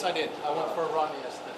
Yes, I did. I went for a run yesterday.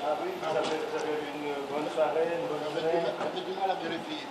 Ah oui, vous avez eu une bonne soirée, une bonne journée. J'avais du mal à vérifier.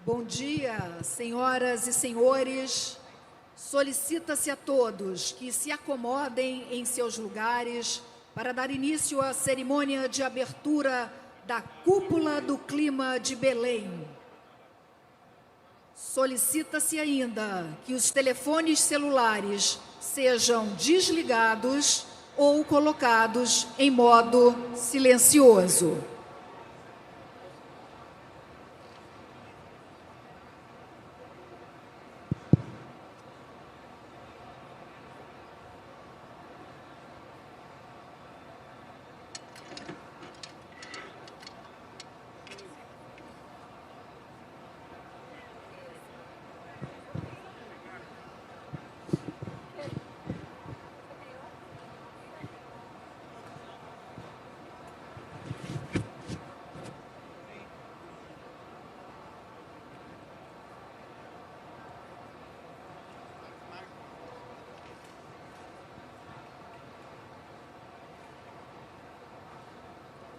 Bom dia, senhoras e senhores. Solicita-se a todos que se acomodem em seus lugares para dar início à cerimônia de abertura da Cúpula do Clima de Belém. Solicita-se ainda que os telefones celulares sejam desligados ou colocados em modo silencioso.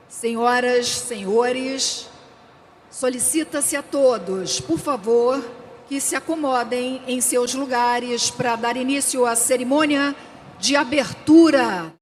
Senhoras, senhores, solicita-se a todos, por favor, que se acomodem em seus lugares para dar início à cerimônia de abertura.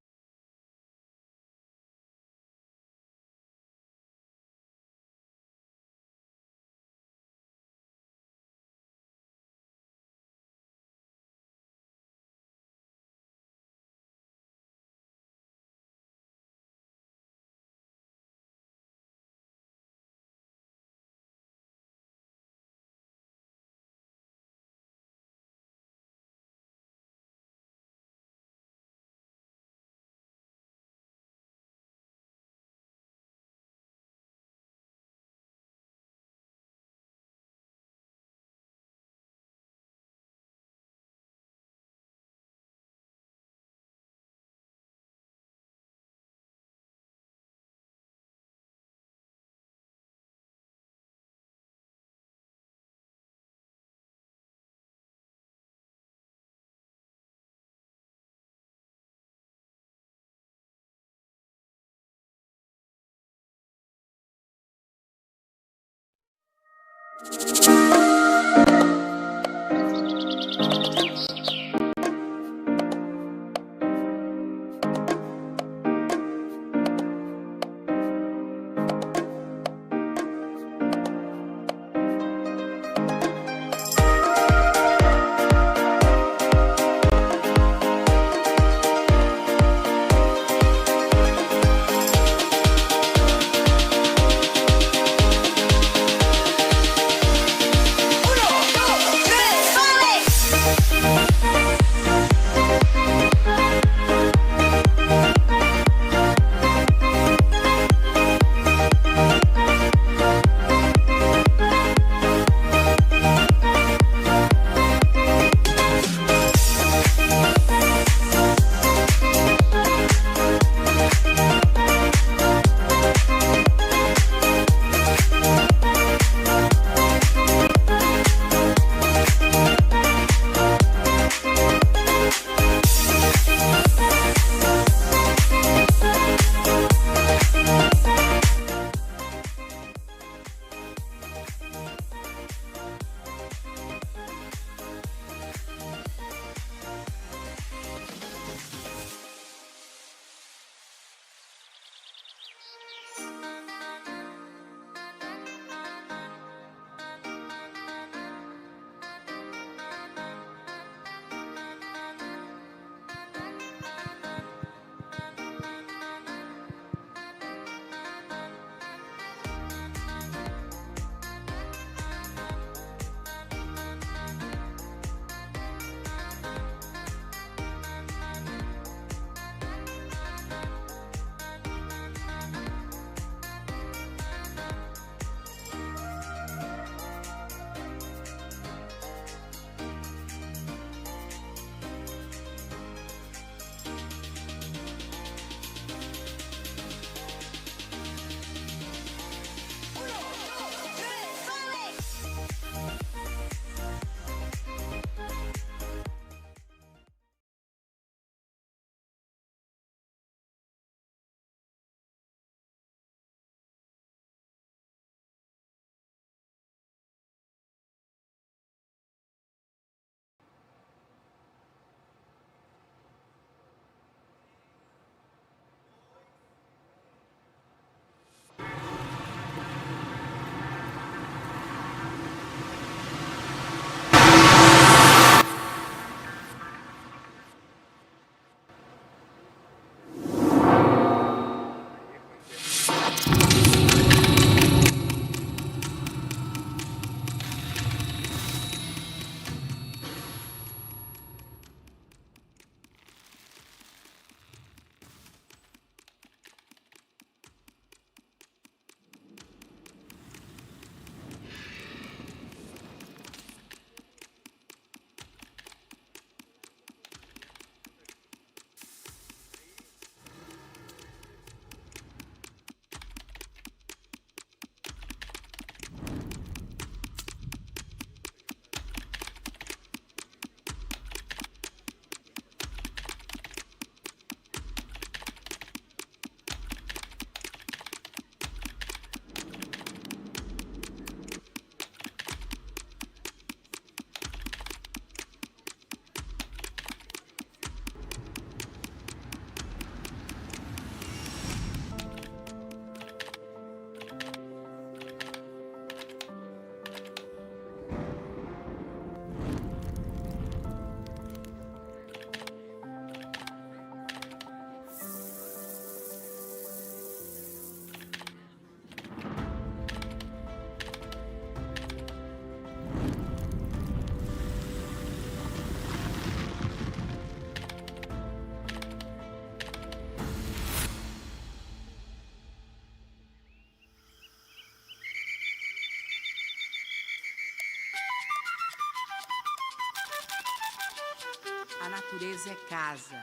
natureza é casa,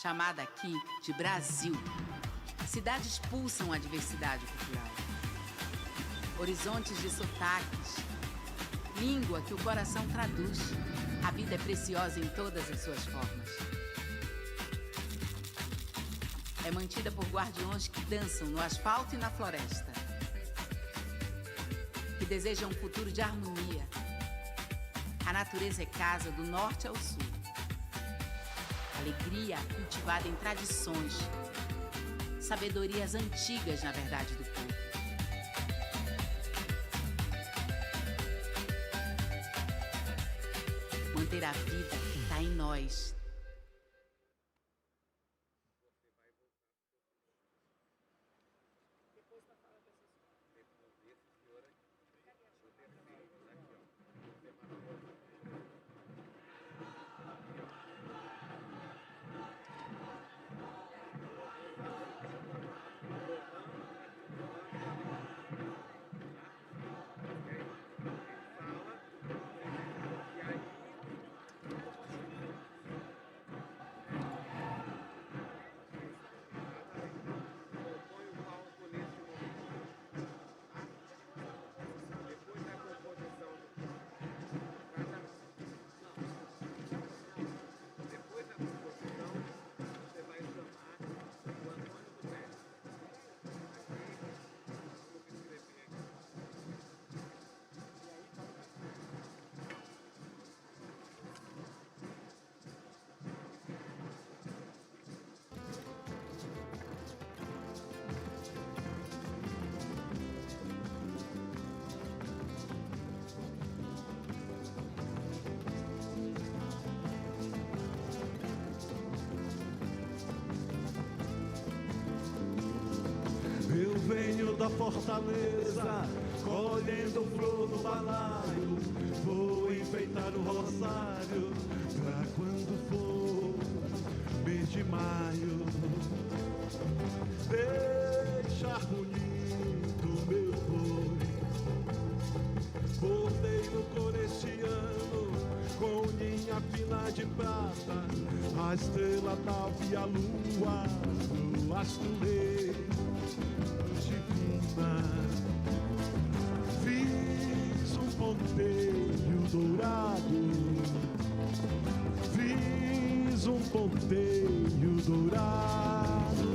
chamada aqui de Brasil. Cidades pulsam a diversidade cultural. Horizontes de sotaques, língua que o coração traduz. A vida é preciosa em todas as suas formas. É mantida por guardiões que dançam no asfalto e na floresta, que desejam um futuro de harmonia. A natureza é casa do norte ao sul. Alegria cultivada em tradições, sabedorias antigas, na verdade, do povo. Manter a vida está em nós. Eu venho da fortaleza, colhendo flor no balaio. Vou enfeitar o rosário pra quando for mês de maio. Deixar bonito meu boi. Bordei no cor este ano com linha fina de prata, a estrela d'alva e a lua no astro rei. Fiz um ponteio dourado, fiz um ponteio dourado,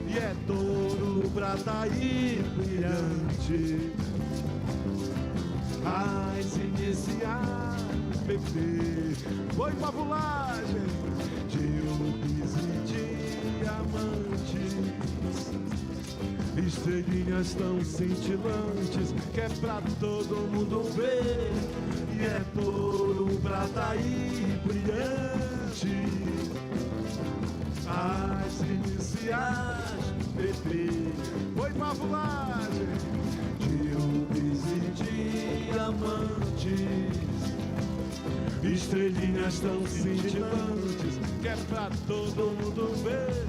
e é touro, prata e brilhante, as iniciais, bebê, foi pavulagem de rubis e diamantes. Estrelinhas tão cintilantes que é pra todo mundo ver, e é touro, prata e brilhante, as iniciais, bebê, foi pavulagem de rubis e diamantes. Estrelinhas tão cintilantes que é pra todo mundo ver.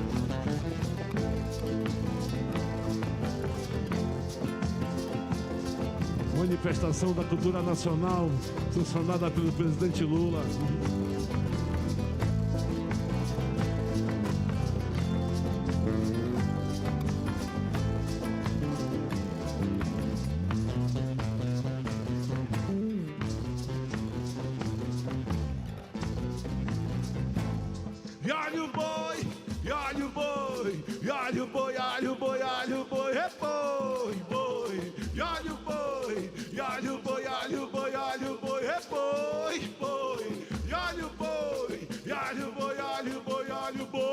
Manifestação da cultura nacional, sancionada pelo presidente Lula. E olha o boi, e olha o boi, e olha o boi, olha o boi, olha o boi, é boi, boi, e olha o boi, e olha o boi, olha o boi, olha o boi, é boi, boi, e olha o boi, e olha o boi, olha o boi, olha o boi.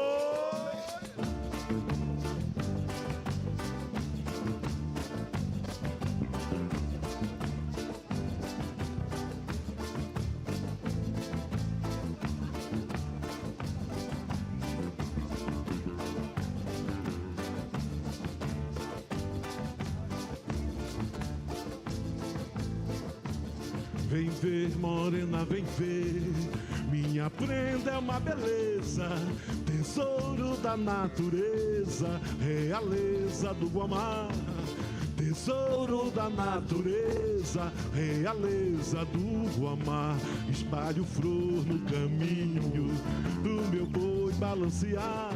Vem ver, morena, vem ver minha prenda é uma beleza, tesouro da natureza, realeza do Guamá. Tesouro da natureza, realeza do Guamá. Espalho flor no caminho do meu boi balancear.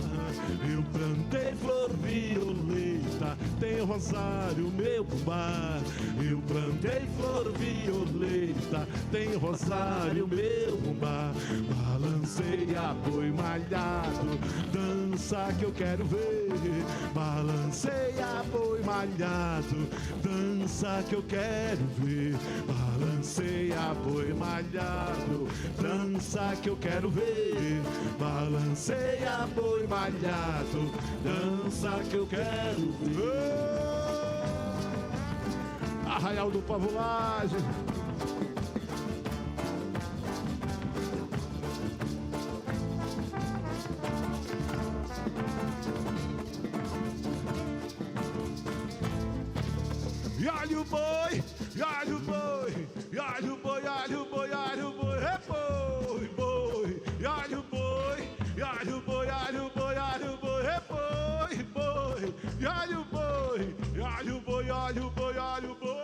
Eu plantei flor violeta, tem rosário meu bumbá. Eu plantei flor violeta, tem rosário meu bumbá. Balanceia boi malhado, dança que eu quero ver. Balanceia boi malhado, dança que eu quero ver. Balanceia boi malhado, dança que eu quero ver. Balanceia boi malhado, dança que eu quero ver. Arraial do Pavulagem. E olha o boi, e olha o boi, e olha o boi, olha o boi, olha o boi, é boi, boi. E olha o boi, e olha o boi, olha o boi, olha o boi, é boi, boi. E olha o boi, e olha o boi, olha o boi, olha o boi.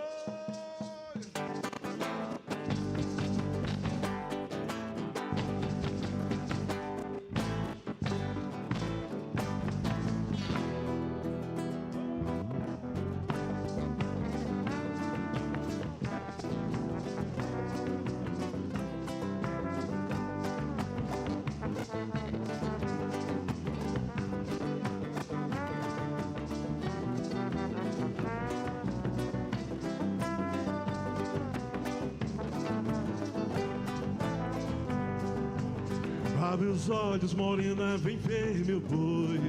Abre os olhos, morena, vem ver meu boi.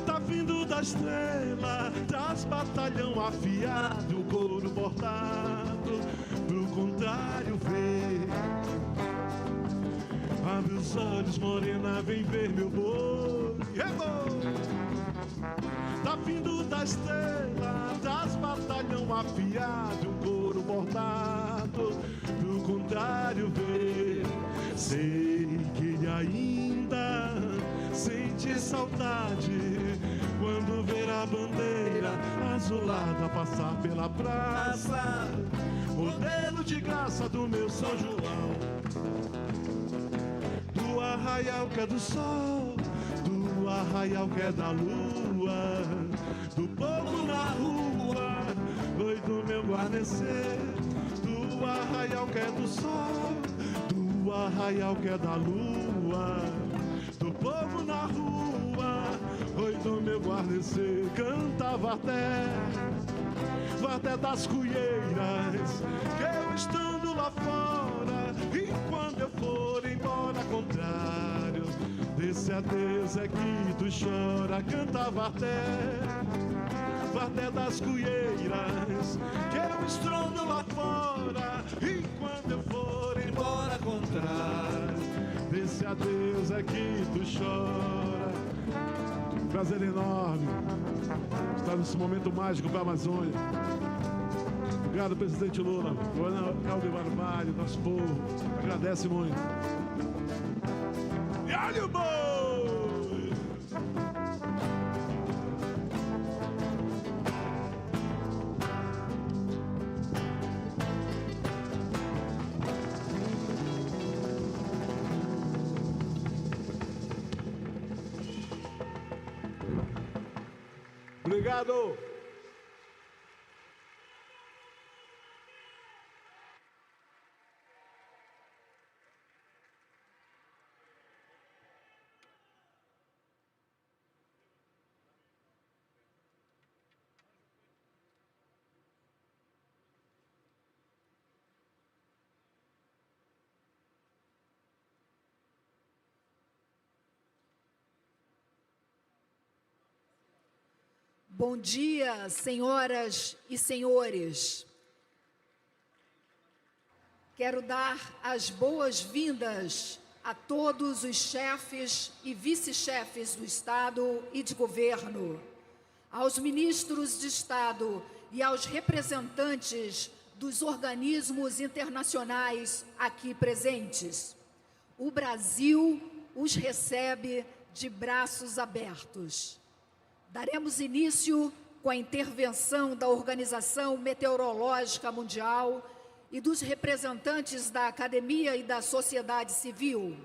Tá vindo da estrela, traz batalhão afiado, couro bordado, pro contrário vê. Abre os olhos, morena, vem ver meu boi. É boi! Tá vindo da estrela, traz batalhão afiado, couro bordado, pro contrário vê. Sei que ele ainda sente saudade quando ver a bandeira azulada passar pela praça, modelo de graça do meu São João, do arraial que é do sol, do arraial que é da lua, do povo na rua, oi do meu guarnecer, do arraial que é do sol, do arraial que é da lua, do povo na rua, oi do meu guarnecer. Canta Varté, Varté das Cuieiras, que eu estando lá fora, e quando eu for embora contrário, desse adeus é que tu chora. Canta Varté, Varté das Cuieiras, que eu estrondo lá fora, e quando eu for embora contrário, desse adeus é que tu chora. Prazer enorme estar nesse momento mágico para a Amazônia. Obrigado, presidente Lula, Coronel Elber Barbalho, nosso povo agradece muito. E olha o boi! Obrigado. Bom dia, senhoras e senhores. Quero dar as boas-vindas a todos os chefes e vice-chefes do Estado e de governo, aos ministros de Estado e aos representantes dos organismos internacionais aqui presentes. O Brasil os recebe de braços abertos. Daremos início com a intervenção da Organização Meteorológica Mundial e dos representantes da academia e da sociedade civil.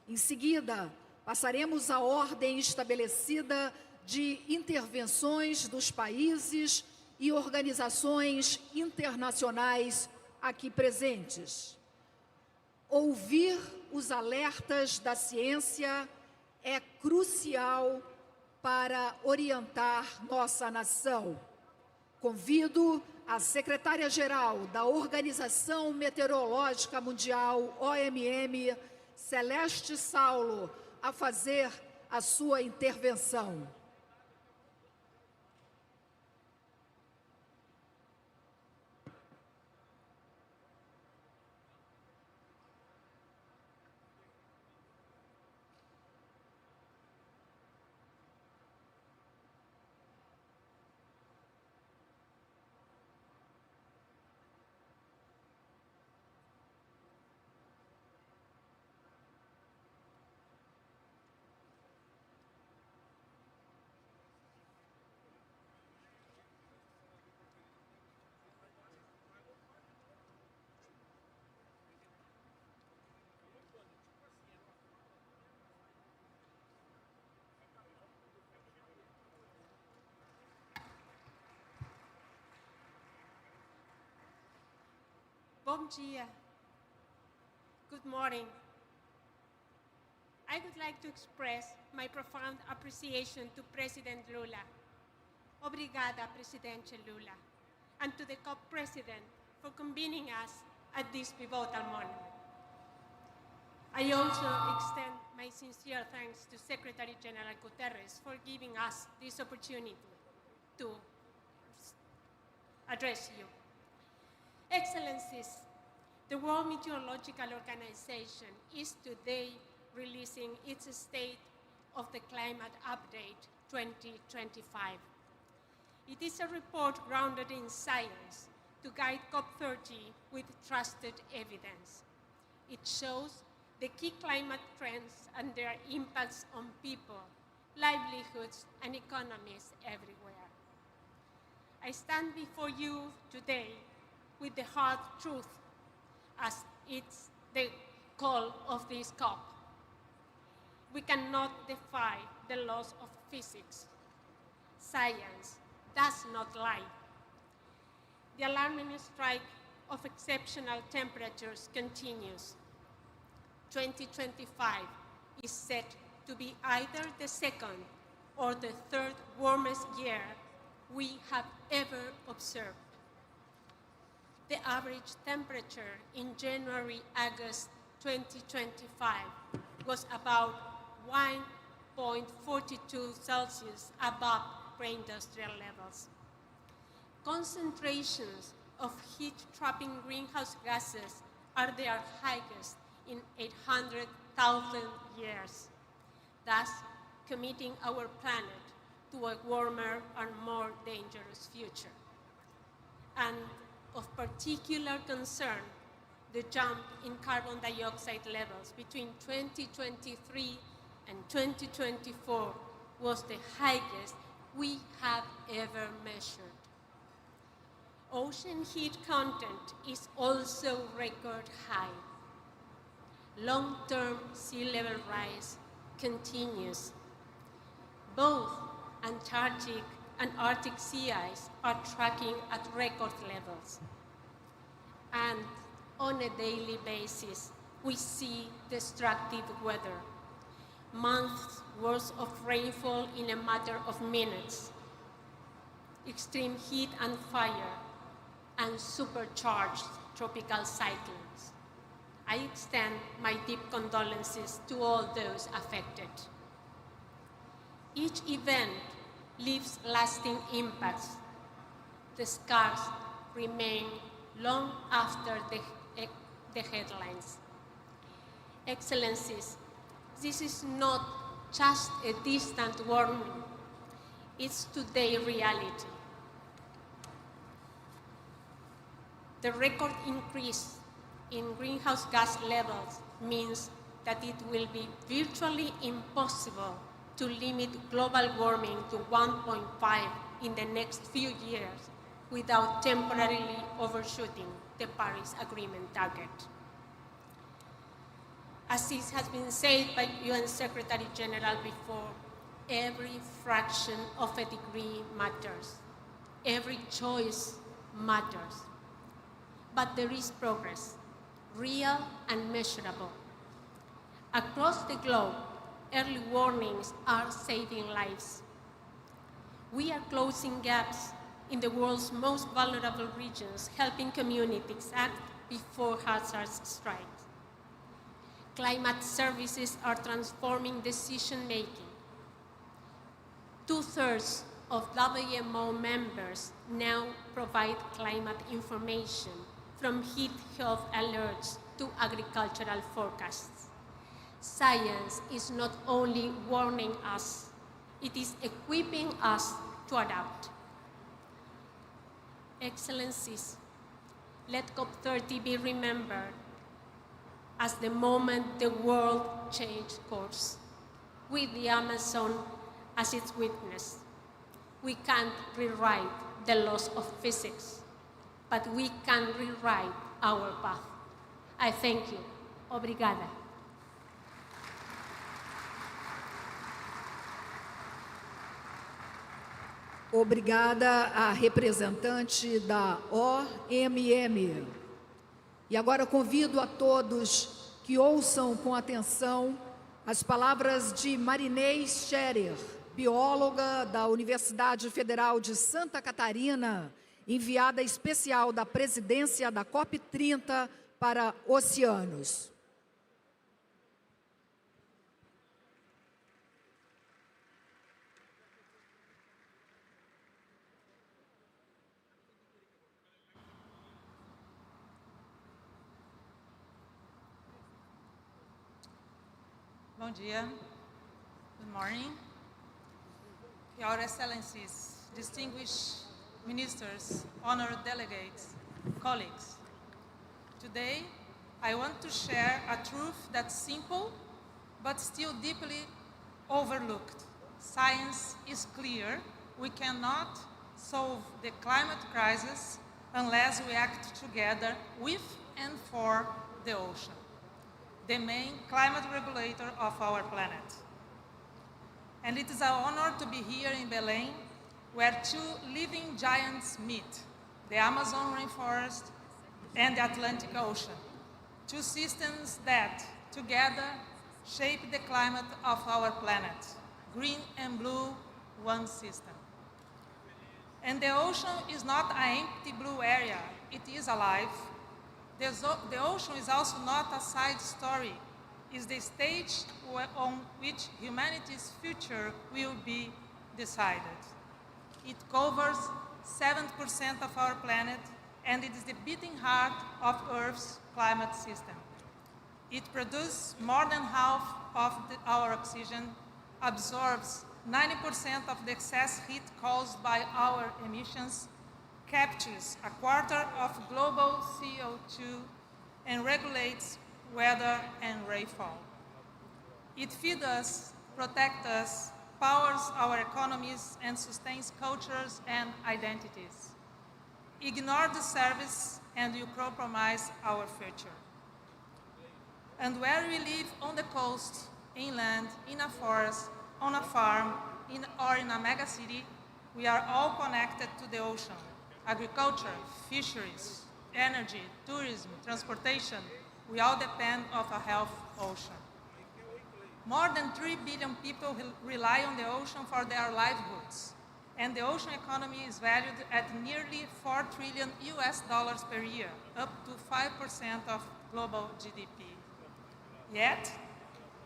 Em seguida, passaremos à ordem estabelecida de intervenções dos países e organizações internacionais aqui presentes. Ouvir os alertas da ciência é crucial para orientar nossa nação. Convido a secretária-geral da Organização Meteorológica Mundial, OMM, Celeste Saulo, a fazer a sua intervenção. Bom dia. Good morning. I would like to express my profound appreciation to President Lula. Obrigada, Presidente Lula, and to the COP President for convening us at this pivotal moment. I also extend my sincere thanks to Secretary General Guterres for giving us this opportunity to address you. Excellencies, the World Meteorological Organization is today releasing its State of the Climate Update 2025. It is a report grounded in science to guide COP30 with trusted evidence. It shows the key climate trends and their impacts on people, livelihoods, and economies everywhere. I stand before you today with the hard truth as it's the call of this COP. We cannot defy the laws of physics. Science does not lie. The alarming strike of exceptional temperatures continues. 2025 is set to be either the second or the third warmest year we have ever observed. The average temperature in January-August 2025 was about 1.42 Celsius above pre-industrial levels. Concentrations of heat-trapping greenhouse gases are their highest in 800,000 years, thus committing our planet to a warmer and more dangerous future. And of particular concern, the jump in carbon dioxide levels between 2023 and 2024 was the highest we have ever measured. Ocean heat content is also record high. Long-term sea level rise continues. Both Antarctic and Arctic sea ice are tracking at record levels. And on a daily basis, we see destructive weather. Months worth of rainfall in a matter of minutes. Extreme heat and fire, and supercharged tropical cyclones. I extend my deep condolences to all those affected. Each event leaves lasting impacts. The scars remain long after the headlines. Excellencies, this is not just a distant warning, it's today's reality. The record increase in greenhouse gas levels means that it will be virtually impossible to limit global warming to 1.5 in the next few years without temporarily overshooting the Paris Agreement target. As it has been said by UN Secretary General before, every fraction of a degree matters. Every choice matters. But there is progress, real and measurable. Across the globe, early warnings are saving lives. We are closing gaps in the world's most vulnerable regions, helping communities act before hazards strike. Climate services are transforming decision-making. 2/3 of WMO members now provide climate information, from heat health alerts to agricultural forecasts. Science is not only warning us, it is equipping us to adapt. Excellencies, let COP30 be remembered as the moment the world changed course, with the Amazon as its witness. We can't rewrite the laws of physics, but we can rewrite our path. I thank you. Obrigada. Obrigada à representante da OMM. E agora convido a todos que ouçam com atenção as palavras de Marinês Scherer, bióloga da Universidade Federal de Santa Catarina, enviada especial da presidência da COP30 para oceanos. Bom dia. Good morning. Your Excellencies, distinguished ministers, honored delegates, colleagues. Today, I want to share a truth that's simple, but still deeply overlooked. Science is clear. We cannot solve the climate crisis unless we act together with and for the ocean, the main climate regulator of our planet. And it is an honor to be here in Belem, where two living giants meet, the Amazon rainforest and the Atlantic Ocean, two systems that, together, shape the climate of our planet, green and blue, one system. And the ocean is not an empty blue area, it is alive. The ocean is also not a side story. It's the stage on which humanity's future will be decided. It covers 7% of our planet, and it is the beating heart of Earth's climate system. It produces more than half of our oxygen, absorbs 90% of the excess heat caused by our emissions, captures 1/4 of global CO2, and regulates weather and rainfall. It feeds us, protects us, powers our economies, and sustains cultures and identities. Ignore the service and you compromise our future. And where we live on the coast, inland, in a forest, on a farm, or in a mega city, we are all connected to the ocean. Agriculture, fisheries, energy, tourism, transportation, we all depend on a healthy ocean. More than 3 billion people rely on the ocean for their livelihoods, and the ocean economy is valued at nearly $4 trillion per year, up to 5% of global GDP. Yet,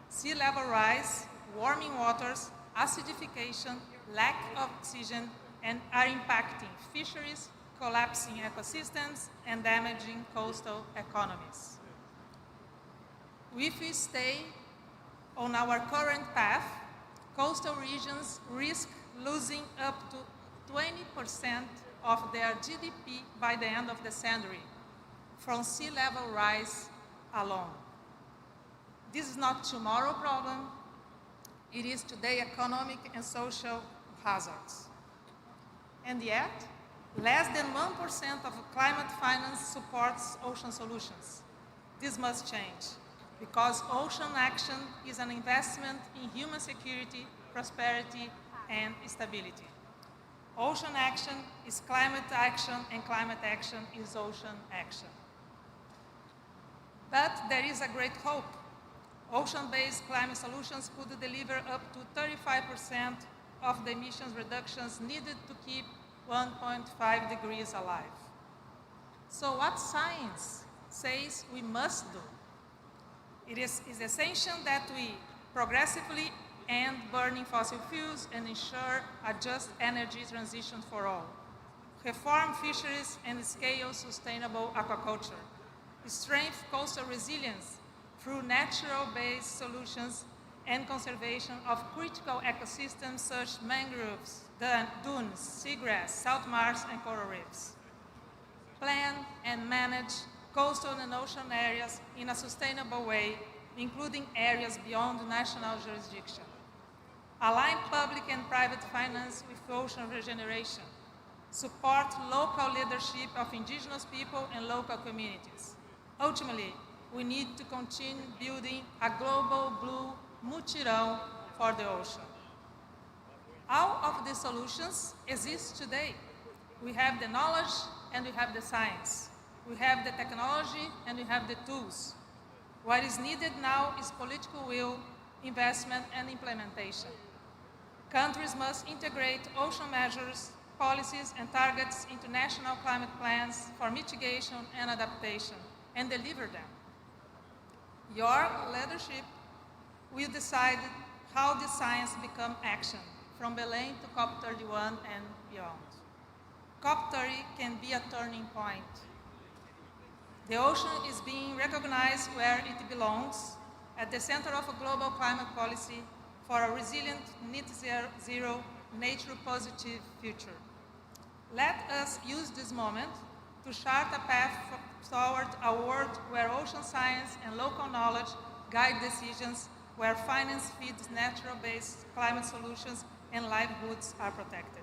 sea level rise, warming waters, acidification, lack of oxygen, and are impacting fisheries, collapsing ecosystems, and damaging coastal economies. If we stay on our current path, coastal regions risk losing up to 20% of their GDP by the end of the century, from sea level rise alone. This is not tomorrow's problem, it is today's economic and social hazards. And yet, less than 1% of climate finance supports ocean solutions. This must change, because ocean action is an investment in human security, prosperity, and stability. Ocean action is climate action, and climate action is ocean action. But there is a great hope. Ocean-based climate solutions could deliver up to 35% of the emissions reductions needed to keep 1.5 degrees alive. So what science says we must do? It is essential that we progressively end burning fossil fuels and ensure a just energy transition for all. Reform fisheries and scale sustainable aquaculture. Strengthen coastal resilience through natural-based solutions and conservation of critical ecosystems such as mangroves, dunes, seagrass, salt marshes, and coral reefs. Plan and manage coastal and ocean areas in a sustainable way, including areas beyond national jurisdiction. Align public and private finance with ocean regeneration. Support local leadership of indigenous people and local communities. Ultimately, we need to continue building a global blue mutirão for the ocean. All of the solutions exist today. We have the knowledge and we have the science. We have the technology and we have the tools. What is needed now is political will, investment, and implementation. Countries must integrate ocean measures, policies, and targets into national climate plans for mitigation and adaptation, and deliver them. Your leadership will decide how the science becomes action, from Belem to COP31 and beyond. COP30 can be a turning point. The ocean is being recognized where it belongs, at the center of a global climate policy for a resilient, net zero, nature-positive future. Let us use this moment to chart a path toward a world where ocean science and local knowledge guide decisions, where finance feeds natural-based climate solutions and livelihoods are protected.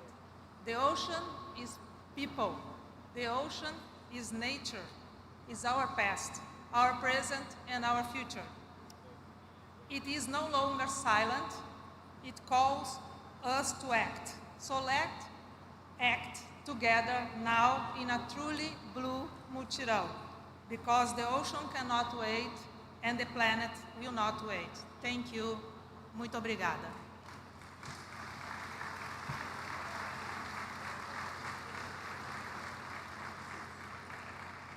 The ocean is people. The ocean is nature, is our past, our present, and our future. It is no longer silent. It calls us to act. So let's act together now in a truly blue mutirão, because the ocean cannot wait and the planet will not wait. Thank you. Muito obrigada.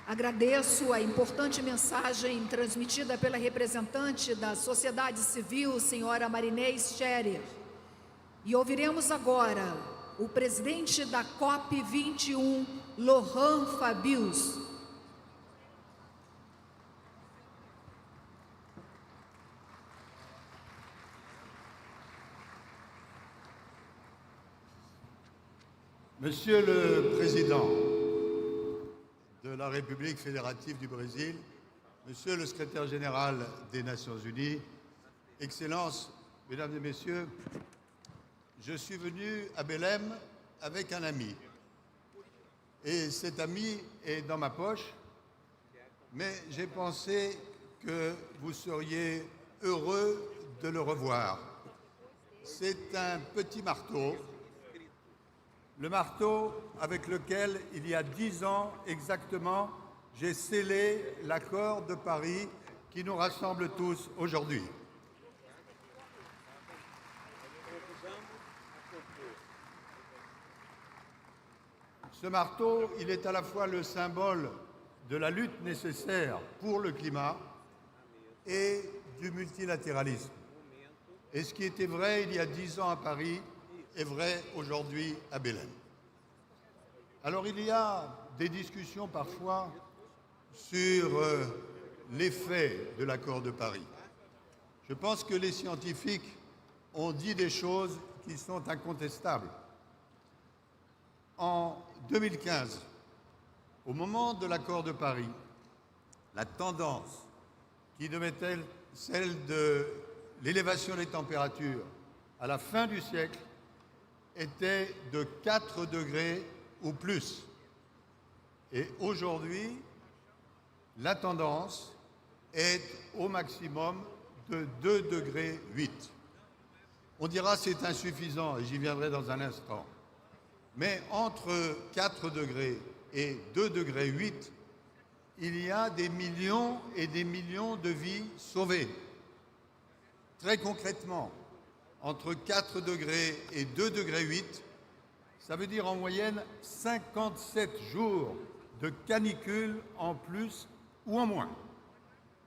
Agradeço a importante mensagem transmitida pela representante da sociedade civil, senhora Marinês Scherer. E ouviremos agora o presidente da COP21, Laurent Fabius. Monsieur le Président de la République fédérative du Brésil, Monsieur le Secrétaire général des Nations Unies, Excellences, Mesdames et Messieurs, je suis venu à Belem avec un ami. Et cet ami est dans ma poche, mais j'ai pensé que vous seriez heureux de le revoir. C'est un petit marteau. Le marteau avec lequel, il y a 10 ans exactement, j'ai scellé l'accord de Paris qui nous rassemble tous aujourd'hui. Ce marteau, il est à la fois le symbole de la lutte nécessaire pour le climat et du multilatéralisme. Et ce qui était vrai il y a 10 ans à Paris est vrai aujourd'hui à Belem. Alors il y a des discussions parfois sur l'effet de l'accord de Paris. Je pense que les scientifiques ont dit des choses qui sont incontestables. En 2015, au moment de l'accord de Paris, la tendance qui devait être celle de l'élévation des températures à la fin du siècle était de 4 degrés ou plus. Et aujourd'hui, la tendance est au maximum de 2 degrés 8. On dira c'est insuffisant, et j'y viendrai dans un instant. Mais entre 4 degrés et 2 degrés 8, il y a des millions et des millions de vies sauvées. Très concrètement, entre 4 degrés et 2 degrés 8, ça veut dire en moyenne 57 jours de canicule en plus ou en moins,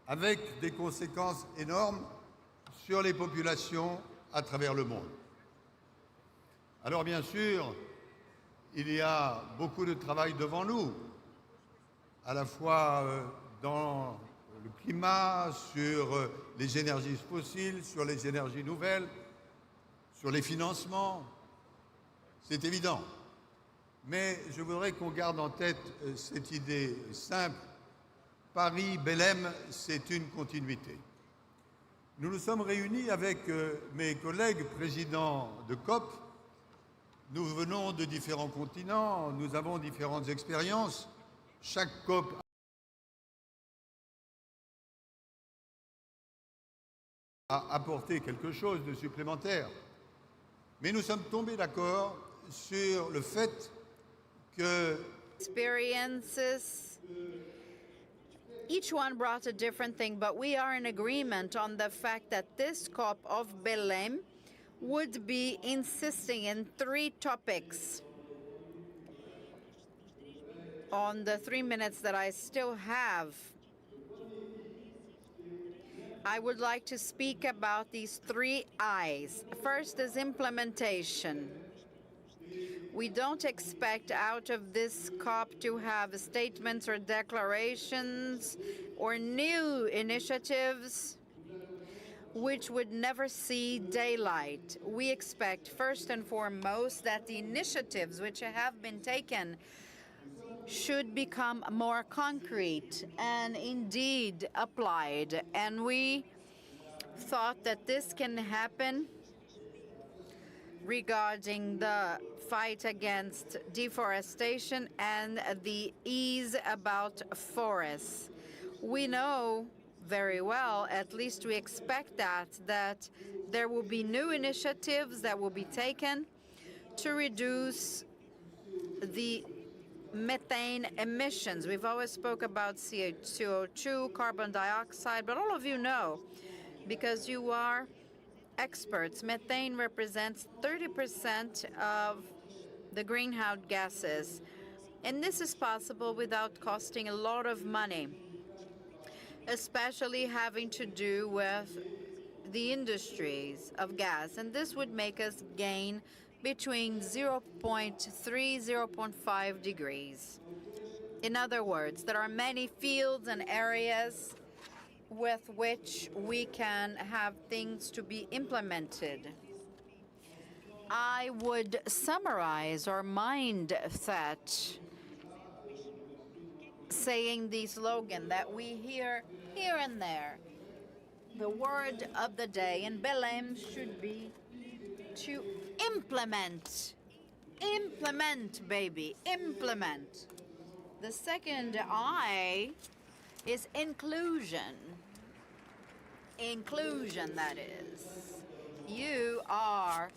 avec des conséquences énormes sur les populations à travers le monde. Alors bien sûr, il y a beaucoup de travail devant nous, à la fois dans le climat, sur les énergies fossiles, sur les énergies nouvelles, sur les financements, c'est évident. Mais je voudrais qu'on garde en tête cette idée simple. Paris-Belem, c'est une continuité. Nous nous sommes réunis avec mes collègues présidents de COP. Nous venons de différents continents, nous avons différentes expériences. Chaque COP a apporté quelque chose de supplémentaire. Mais nous sommes tombés d'accord sur le fait que experiences, each one brought a different thing, but we are in agreement on the fact that this COP of Belem would be insisting in 3 topics. On the 3 minutes that I still have, I would like to speak about these 3 I's. First is implementation. We don't expect out of this COP to have statements or declarations or new initiatives which would never see daylight. We expect first and foremost that the initiatives which have been taken should become more concrete and indeed applied. And we thought that this can happen regarding the fight against deforestation and the ease about forests. We know very well, at least we expect that there will be new initiatives that will be taken to reduce the methane emissions. We've always spoke about CO2, carbon dioxide, but all of you know, because you are experts, methane represents 30% of the greenhouse gases. And this is possible without costing a lot of money, especially having to do with the industries of gas. And this would make us gain between 0.3, 0.5 degrees. In other words, there are many fields and areas with which we can have things to be implemented. I would summarize our mindset saying the slogan that we hear here and there. The word of the day in Belem should be to implement. Implement, baby, implement. The second I is inclusion. Inclusion, that is. You are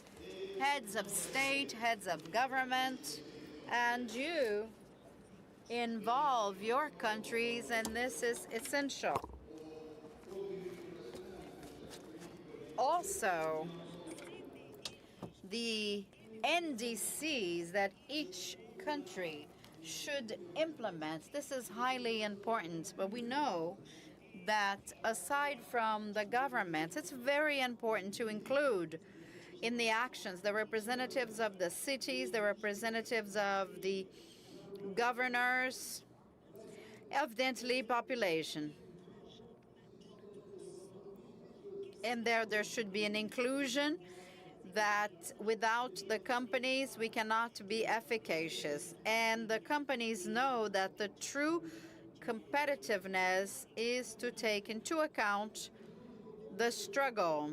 heads of state, heads of government, and you involve your countries, and this is essential. Also, the NDCs that each country should implement, this is highly important, but we know that aside from the governments, it's very important to include in the actions the representatives of the cities, the representatives of the governors, evidently population. And there should be an inclusion that without the companies, we cannot be efficacious. And the companies know that the true competitiveness is to take into account the struggle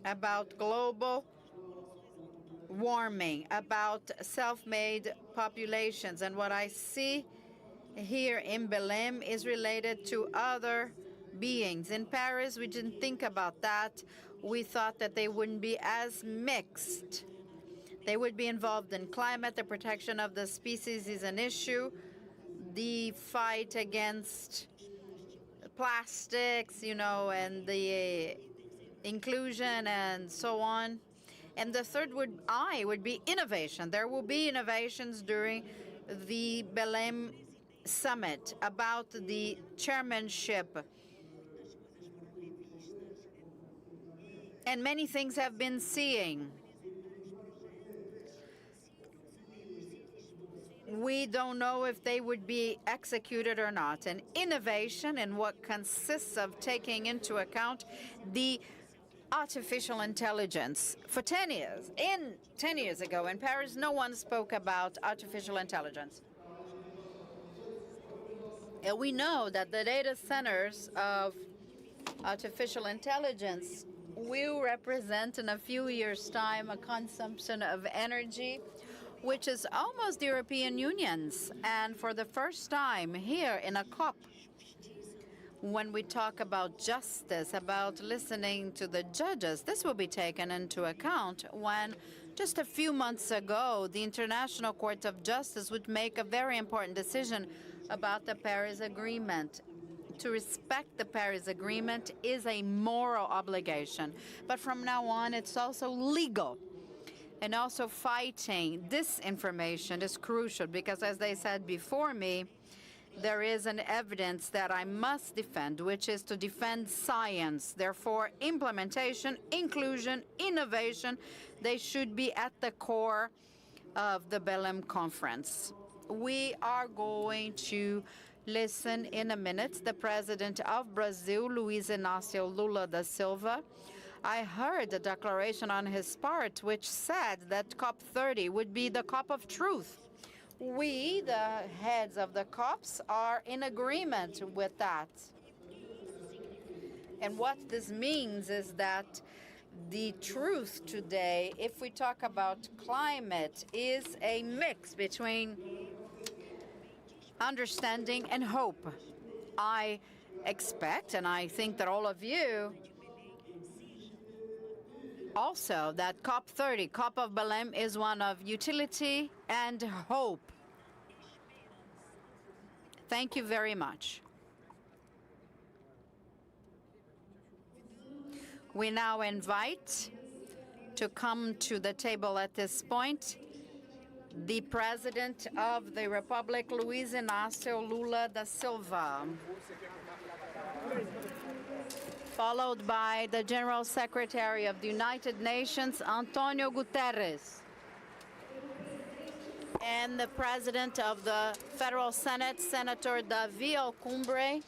about global warming, about self-made populations. And what I see here in Belem is related to other beings. In Paris, we didn't think about that. We thought that they wouldn't be as mixed. They would be involved in climate. The protection of the species is an issue. The fight against plastics, and the inclusion and so on. And the third would be innovation. There will be innovations during the Belem summit about the chairmanship. And many things have been seen. We don't know if they would be executed or not. And innovation, and what consists of taking into account the artificial intelligence. For 10 years, 10 years ago in Paris, no one spoke about artificial intelligence. And we know that the data centers of artificial intelligence will represent in a few years' time a consumption of energy which is almost the European Union's. And for the first time here in a COP, when we talk about justice, about listening to the judges, this will be taken into account when just a few months ago, the International Court of Justice would make a very important decision about the Paris Agreement. To respect the Paris Agreement is a moral obligation. But from now on, it's also legal. And also fighting disinformation is crucial because, as they said before me, there is an evidence that I must defend, which is to defend science. Therefore, implementation, inclusion, innovation, they should be at the core of the Belem conference. We are going to listen in a minute the President of Brazil, Luiz Inácio Lula da Silva. I heard a declaration on his part which said that COP30 would be the COP of truth. We, the heads of the COPs, are in agreement with that. And what this means is that the truth today, if we talk about climate, is a mix between understanding and hope. I expect, and I think that all of you also, that COP30, COP of Belem, is one of utility and hope. Thank you very much. We now invite to come to the table at this point the President of the Republic, Luiz Inácio Lula da Silva, followed by the General Secretary of the United Nations, Antonio Guterres, and the President of the Federal Senate, Senator Davi Alcumbre,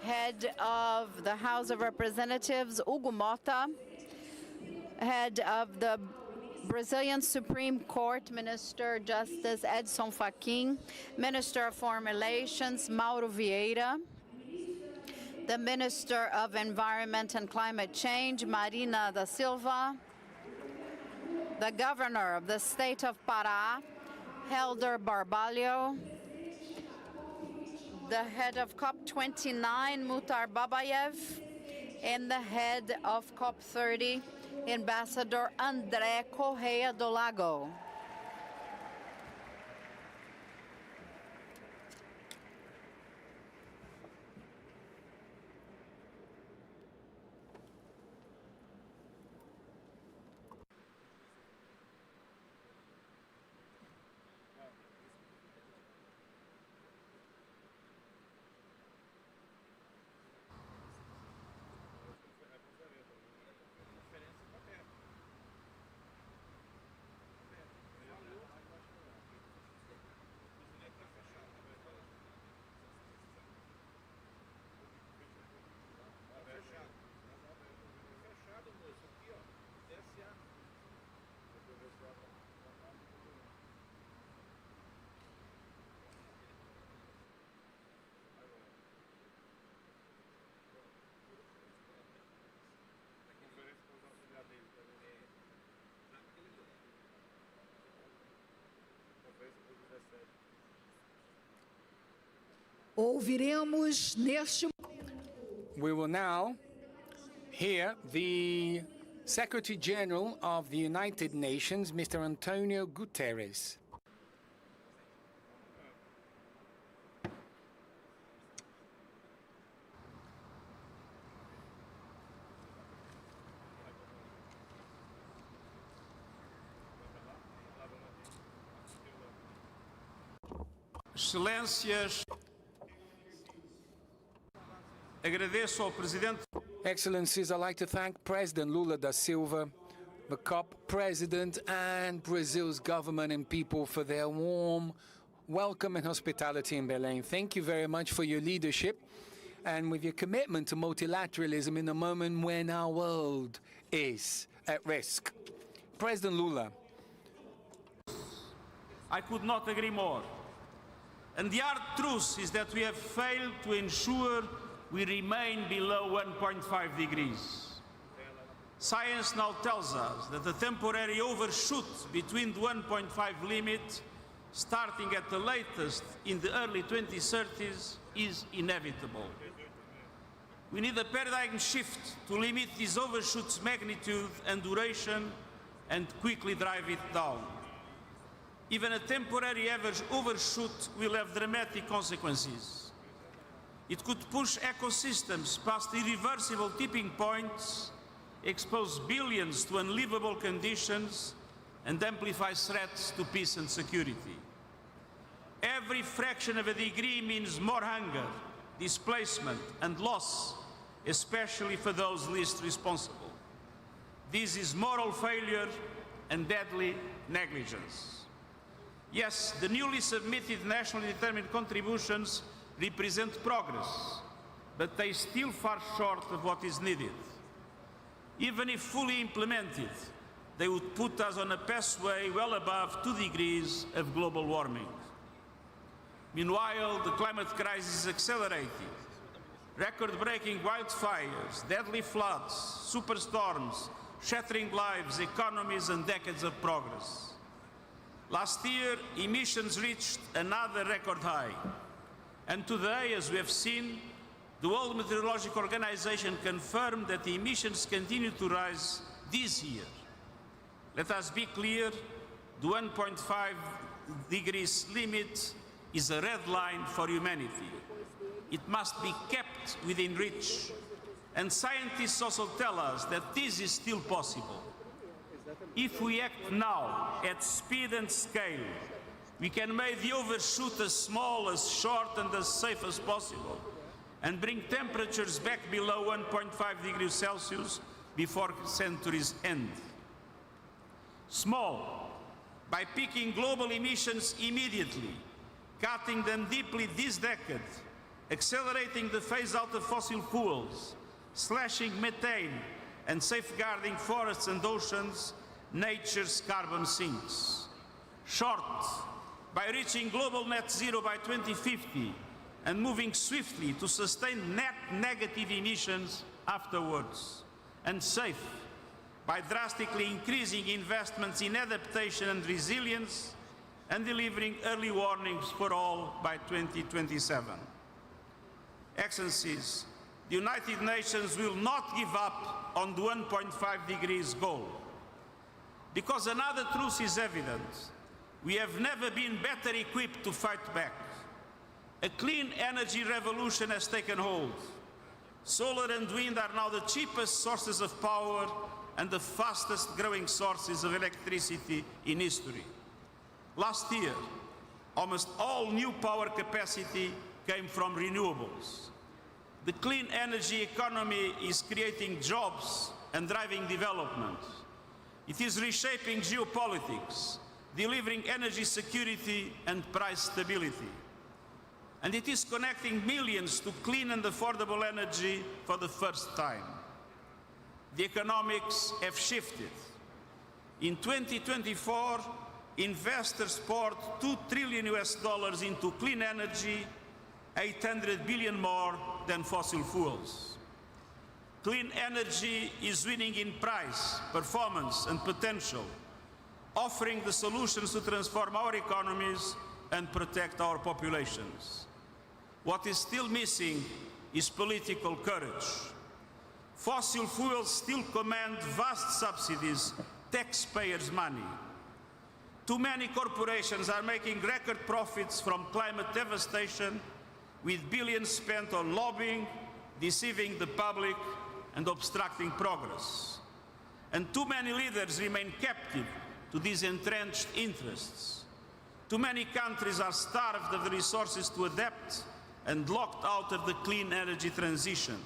Head of the House of Representatives, Hugo Mota, Head of the Brazilian Supreme Court, Minister Justice Edson Fachin, Minister of Foreign Relations, Mauro Vieira, the Minister of Environment and Climate Change, Marina da Silva, the Governor of the State of Pará, Helder Barbalho, the head of COP29, Muhtar Babayev, and the head of COP30, Ambassador André Correia do Lago. Ouviremos neste We will now hear the Secretary General of the United Nations, Mr. Antonio Guterres. Excelências, agradeço ao Presidente. Excellencies, I'd like to thank President Lula da Silva, the COP President, and Brazil's government and people for their warm welcome and hospitality in Belem. Thank you very much for your leadership and with your commitment to multilateralism in a moment when our world is at risk. President Lula. I could not agree more. And the hard truth is that we have failed to ensure we remain below 1.5 degrees. Science now tells us that a temporary overshoot between the 1.5 limit, starting at the latest in the early 2030s, is inevitable. We need a paradigm shift to limit this overshoot's magnitude and duration and quickly drive it down. Even a temporary average overshoot will have dramatic consequences. It could push ecosystems past irreversible tipping points, expose billions to unlivable conditions, and amplify threats to peace and security. Every fraction of a degree means more hunger, displacement, and loss, especially for those least responsible. This is moral failure and deadly negligence. Yes, the newly submitted nationally determined contributions represent progress, but they still fall short of what is needed. Even if fully implemented, they would put us on a pathway well above 2 degrees of global warming. Meanwhile, the climate crisis is accelerating. Record-breaking wildfires, deadly floods, superstorms, shattering lives, economies, and decades of progress. Last year, emissions reached another record high. And today, as we have seen, the World Meteorological Organization confirmed that the emissions continue to rise this year. Let us be clear, the 1.5 degrees limit is a red line for humanity. It must be kept within reach. And scientists also tell us that this is still possible. If we act now at speed and scale, we can make the overshoot as small, as short, and as safe as possible, and bring temperatures back below 1.5 degrees Celsius before century's end. Small, by peaking global emissions immediately, cutting them deeply this decade, accelerating the phase-out of fossil fuels, slashing methane, and safeguarding forests and oceans, nature's carbon sinks. Short, by reaching global net zero by 2050 and moving swiftly to sustain net negative emissions afterwards. And safe, by drastically increasing investments in adaptation and resilience and delivering early warnings for all by 2027. Excellencies, the United Nations will not give up on the 1.5 degrees goal. Because another truth is evident. We have never been better equipped to fight back. A clean energy revolution has taken hold. Solar and wind are now the cheapest sources of power and the fastest growing sources of electricity in history. Last year, almost all new power capacity came from renewables. The clean energy economy is creating jobs and driving development. It is reshaping geopolitics, delivering energy security and price stability. And it is connecting millions to clean and affordable energy for the first time. The economics have shifted. In 2024, investors poured $2 trillion into clean energy, 800 billion more than fossil fuels. Clean energy is winning in price, performance, and potential, offering the solutions to transform our economies and protect our populations. What is still missing is political courage. Fossil fuels still command vast subsidies, taxpayers' money. Too many corporations are making record profits from climate devastation, with billions spent on lobbying, deceiving the public, and obstructing progress. And too many leaders remain captive to these entrenched interests. Too many countries are starved of the resources to adapt and locked out of the clean energy transition.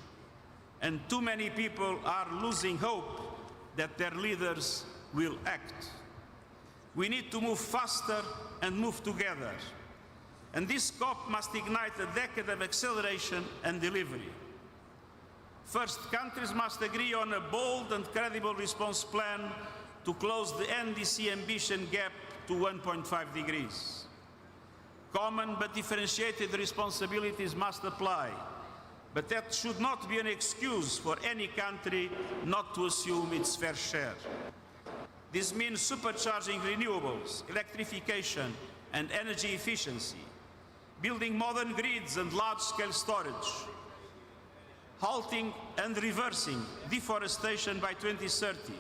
And too many people are losing hope that their leaders will act. We need to move faster and move together. And this COP must ignite a decade of acceleration and delivery. First, countries must agree on a bold and credible response plan to close the NDC ambition gap to 1.5 degrees. Common but differentiated responsibilities must apply, but that should not be an excuse for any country not to assume its fair share. This means supercharging renewables, electrification, and energy efficiency, building modern grids and large-scale storage, halting and reversing deforestation by 2030,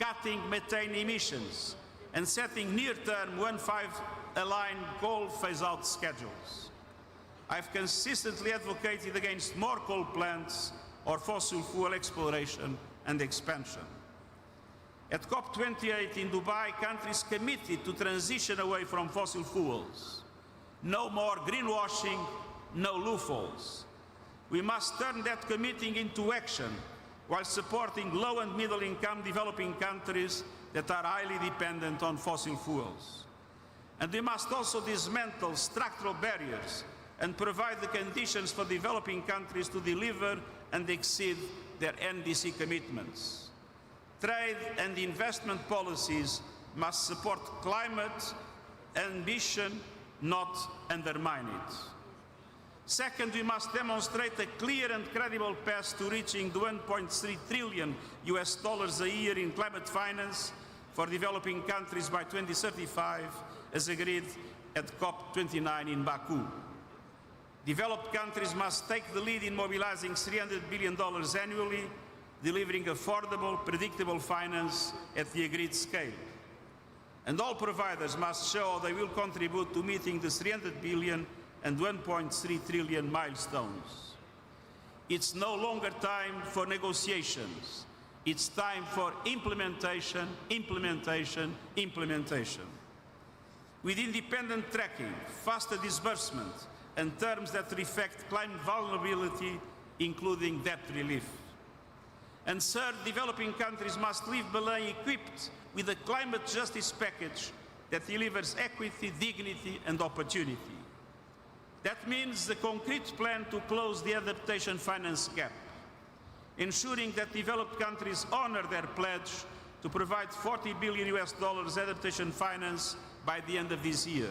cutting methane emissions, and setting near-term 1.5-aligned coal phase-out schedules. I've consistently advocated against more coal plants or fossil fuel exploration and expansion. At COP28 in Dubai, countries committed to transition away from fossil fuels. No more greenwashing, no loopholes. We must turn that committing into action while supporting low and middle income developing countries that are highly dependent on fossil fuels. And we must also dismantle structural barriers and provide the conditions for developing countries to deliver and exceed their NDC commitments. Trade and investment policies must support climate ambition, not undermine it. Second, we must demonstrate a clear and credible path to reaching the $1.3 trillion a year in climate finance for developing countries by 2035, as agreed at COP29 in Baku. Developed countries must take the lead in mobilizing $300 billion annually, delivering affordable, predictable finance at the agreed scale. And all providers must show they will contribute to meeting the $300 billion and $1.3 trillion milestones. It's no longer time for negotiations. It's time for implementation, implementation, implementation. With independent tracking, faster disbursement, and terms that reflect climate vulnerability, including debt relief. And third, developing countries must leave Belem equipped with a climate justice package that delivers equity, dignity, and opportunity. That means the concrete plan to close the adaptation finance gap, ensuring that developed countries honor their pledge to provide $40 billion adaptation finance by the end of this year,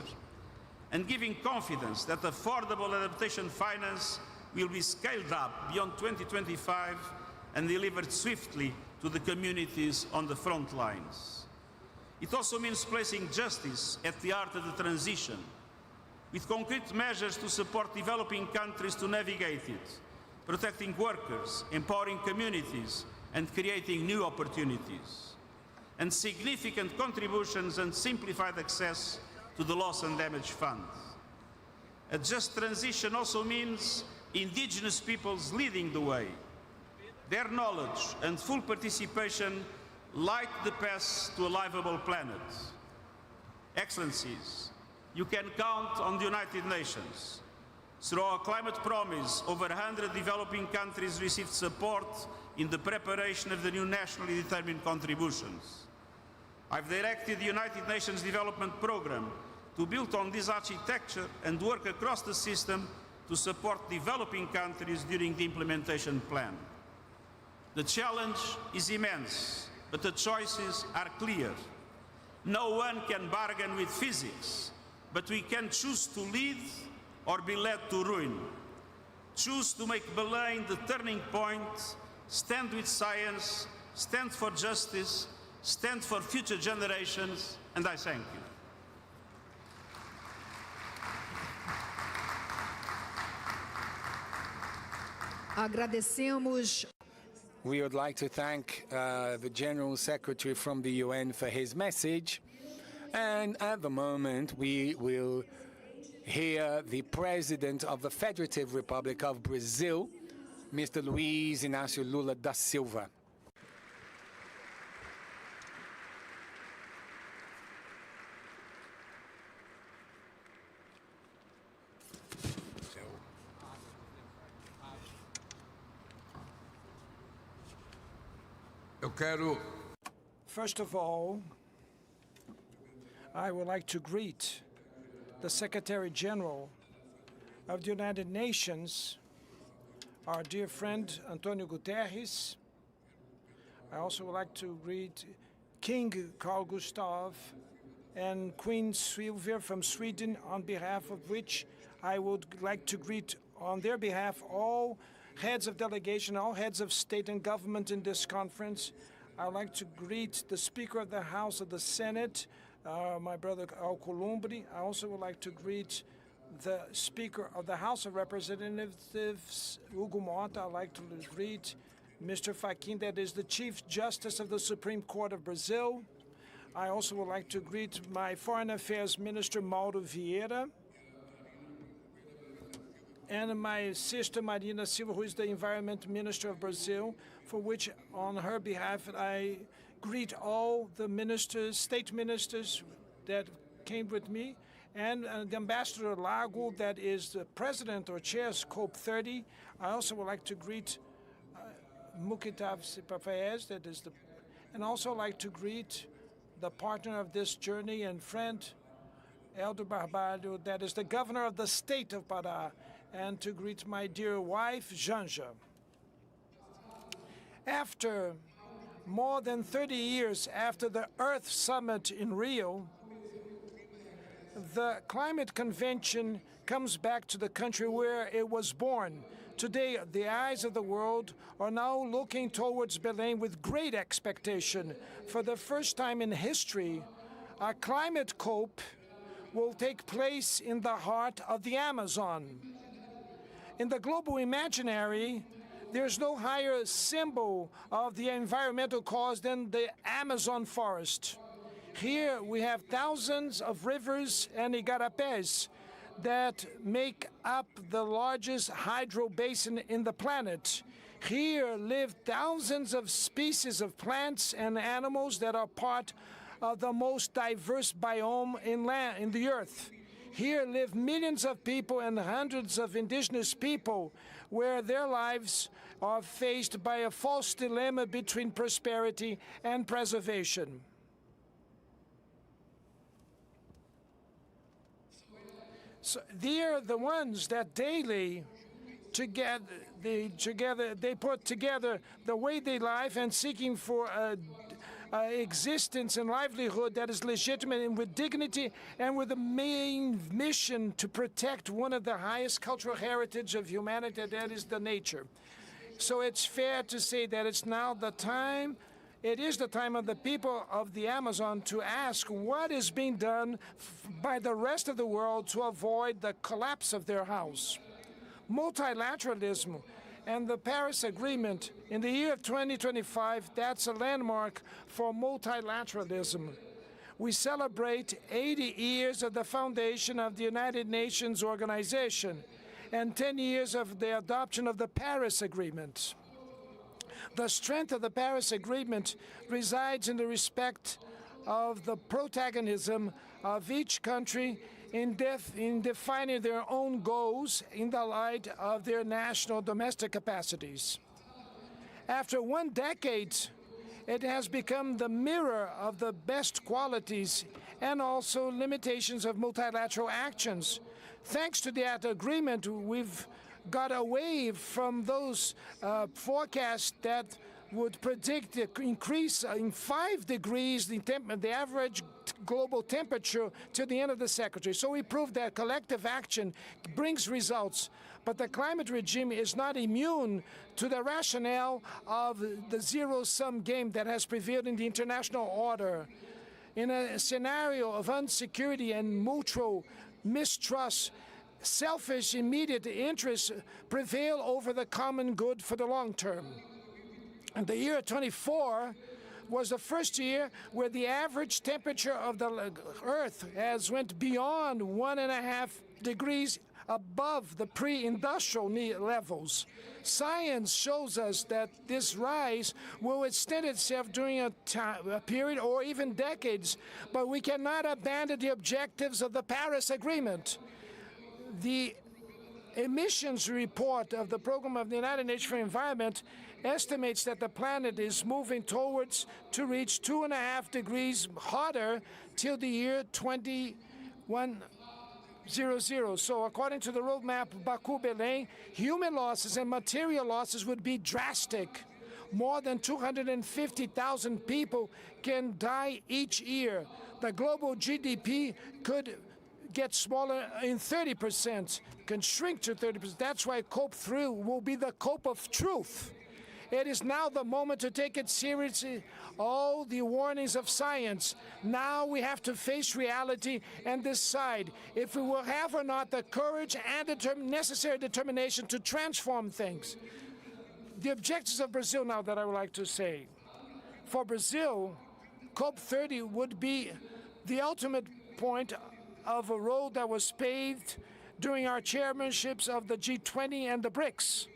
and giving confidence that affordable adaptation finance will be scaled up beyond 2025 and delivered swiftly to the communities on the front lines. It also means placing justice at the heart of the transition, with concrete measures to support developing countries to navigate it, protecting workers, empowering communities, and creating new opportunities, and significant contributions and simplified access to the loss and damage fund. A just transition also means indigenous peoples leading the way. Their knowledge and full participation light the path to a livable planet. Excellencies, you can count on the United Nations. Through our climate promise, over 100 developing countries received support in the preparation of the new nationally determined contributions. I've directed the United Nations Development Programme to build on this architecture and work across the system to support developing countries during the implementation plan. The challenge is immense, but the choices are clear. No one can bargain with physics, but we can choose to lead or be led to ruin. Choose to make Belem the turning point, stand with science, stand for justice, stand for future generations, and I thank you. 。 . 。 。 。 。 。 . 。 。 . 。 。 . 。 。 . 。 。 . 。 。 . 。 。 . 。 。 . 。 。 . 。 。 . 。 。 . 。 。 . 。 。 . 。 . 。 . 。 . 。 . 。 . Thank you. Agradecemos. We would like to thank the General Secretary from the UN for his message. And at the moment, we will hear the President of the Federative Republic of Brazil, Mr. Luiz Inácio Lula da Silva. First of all, I would like to greet the Secretary General of the United Nations, our dear friend Antonio Guterres. I also would like to greet King Carl Gustaf and Queen Sylvia from Sweden, on behalf of which I would like to greet on their behalf all heads of delegation, all heads of state and government in this conference. I'd like to greet the Speaker of the House of the Senate, my brother Alcolumbre. I also would like to greet the Speaker of the House of Representatives, Hugo Mota. I'd like to greet Mr. Fachin, that is the Chief Justice of the Supreme Court of Brazil. I also would like to greet my Foreign Affairs Minister, Mauro Vieira, and my sister, Marina Silva, who is the Environment Minister of Brazil, for which, on her behalf, I greet all the ministers, state ministers that came with me, and the Ambassador Lago, that is the president or chairs COP30. I also would like to greet Mukitav Sipafaez, that is the, and also like to greet the partner of this journey and friend, Elder Barbalho, that is the governor of the state of Pará, and to greet my dear wife, Janja. After more than 30 years after the Earth Summit in Rio, the Climate Convention comes back to the country where it was born. Today, the eyes of the world are now looking towards Belem with great expectation. For the first time in history, a climate COP will take place in the heart of the Amazon. In the global imaginary, there's no higher symbol of the environmental cause than the Amazon forest. Here we have thousands of rivers and igarapés that make up the largest hydro basin in the planet. Here live thousands of species of plants and animals that are part of the most diverse biome in the earth. Here live millions of people and hundreds of indigenous people where their lives are faced by a false dilemma between prosperity and preservation. So they are the ones that daily they put together the way they live and seeking for existence and livelihood that is legitimate and with dignity and with the main mission to protect one of the highest cultural heritage of humanity, that is the nature. So it's fair to say that it's now the time, it is the time of the people of the Amazon to ask what is being done by the rest of the world to avoid the collapse of their house. Multilateralism and the Paris Agreement in the year of 2025, that's a landmark for multilateralism. We celebrate 80 years of the foundation of the United Nations Organization and 10 years of the adoption of the Paris Agreement. The strength of the Paris Agreement resides in the respect of the protagonism of each country in defining their own goals in the light of their national domestic capacities. After 1 decade, it has become the mirror of the best qualities and also limitations of multilateral actions. Thanks to that agreement, we've got away from those forecasts that would predict the increase in 5 degrees the average global temperature to the end of the century. So we proved that collective action brings results. But the climate regime is not immune to the rationale of the zero-sum game that has prevailed in the international order. In a scenario of insecurity and mutual mistrust, selfish, immediate interests prevail over the common good for the long term. And the year 24 was the first year where the average temperature of the Earth has went beyond 1.5 degrees above the pre-industrial levels. Science shows us that this rise will extend itself during a period or even decades, but we cannot abandon the objectives of the Paris Agreement. The emissions report of the Program of the United Nations for Environment estimates that the planet is moving towards to reach 2.5 degrees hotter till the year 2100. So according to the roadmap Baku-Belem, human losses and material losses would be drastic. More than 250,000 people can die each year. The global GDP could get smaller in 30%, can shrink to 30%. That's why COP3 will be the COP of truth. It is now the moment to take it seriously, all the warnings of science. Now we have to face reality and decide if we will have or not the courage and necessary determination to transform things. The objectives of Brazil now that I would like to say. For Brazil, COP30 would be the ultimate point of a road that was paved during our chairmanships of the G20 and the BRICS.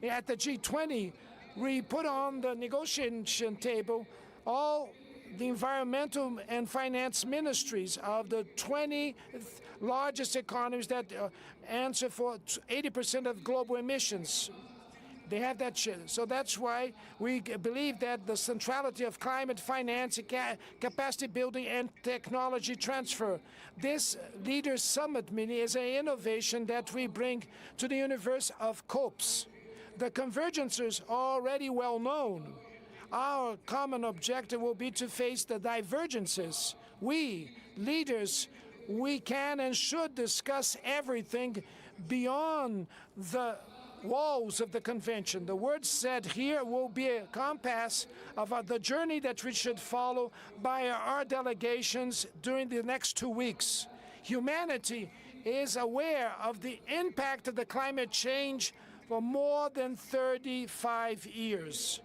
At the G20, we put on the negotiation table all the environmental and finance ministries of the 20 largest economies that answer for 80% of global emissions. They have that shit. So that's why we believe that the centrality of climate finance, capacity building, and technology transfer. This Leaders Summit meeting is an innovation that we bring to the universe of COPs. The convergences are already well known. Our common objective will be to face the divergences. We, leaders, we can and should discuss everything beyond the walls of the convention. The words said here will be a compass of the journey that we should follow by our delegations during the next 2 weeks. Humanity is aware of the impact of the climate change for more than 35 years,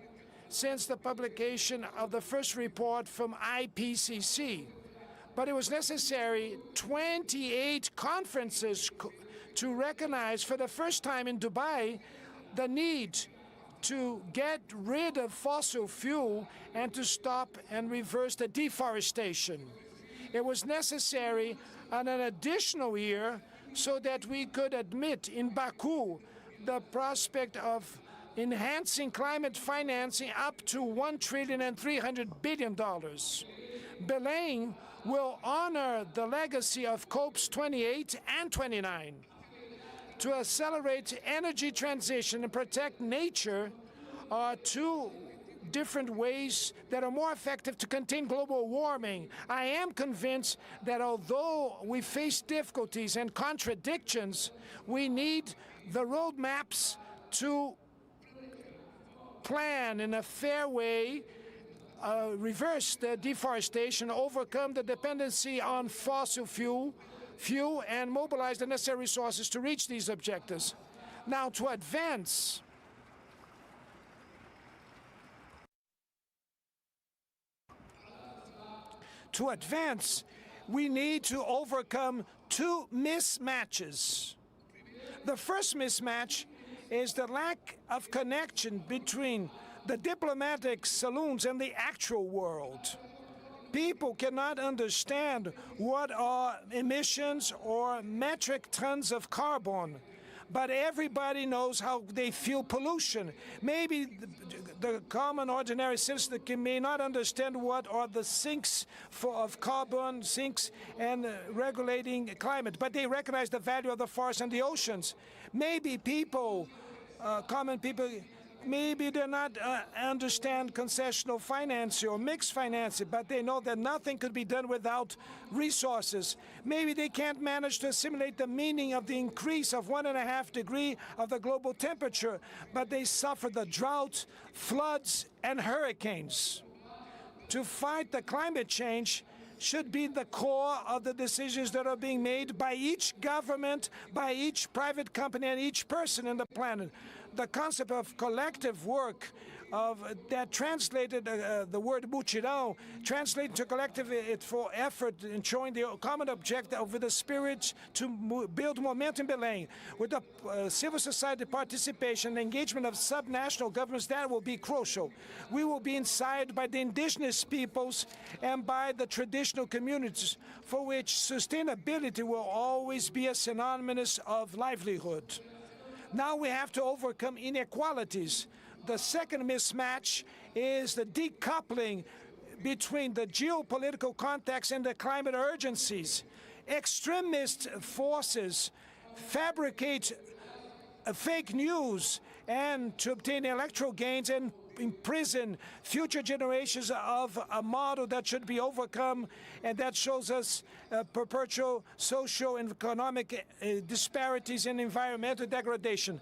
since the publication of the first report from IPCC. But it was necessary 28 conferences to recognize for the first time in Dubai the need to get rid of fossil fuel and to stop and reverse the deforestation. It was necessary an additional year so that we could admit in Baku the prospect of enhancing climate financing up to $1.3 trillion. Belem will honor the legacy of COPs 28 and 29. To accelerate energy transition and protect nature are two different ways that are more effective to contain global warming. I am convinced that although we face difficulties and contradictions, we need the roadmaps to plan in a fair way, reverse the deforestation, overcome the dependency on fossil fuel, and mobilize the necessary resources to reach these objectives. Now, to advance, we need to overcome two mismatches. The first mismatch is the lack of connection between the diplomatic saloons and the actual world. People cannot understand what are emissions or metric tons of carbon, but everybody knows how they feel pollution. Maybe the common ordinary citizen may not understand what are the sinks of carbon, sinks and regulating climate, but they recognize the value of the forests and the oceans. Maybe people, common people, maybe they not understand concessional financing or mixed financing, but they know that nothing could be done without resources. Maybe they can't manage to assimilate the meaning of the increase of 1.5 degrees of the global temperature, but they suffer the drought, floods, and hurricanes. To fight the climate change, should be the core of the decisions that are being made by each government, by each private company, and each person in the planet. The concept of collective work, that translated the word mutirão, translated to collective for effort in showing the common objective with the spirit to build momentum in Belém. With the civil society participation and engagement of subnational governments, that will be crucial. We will be inspired by the indigenous peoples and by the traditional communities, for which sustainability will always be a synonymous of livelihood. Now we have to overcome inequalities. The second mismatch is the decoupling between the geopolitical context and the climate urgencies. Extremist forces fabricate fake news and to obtain electoral gains and imprison future generations of a model that should be overcome, and that shows us perpetual social and economic disparities and environmental degradation.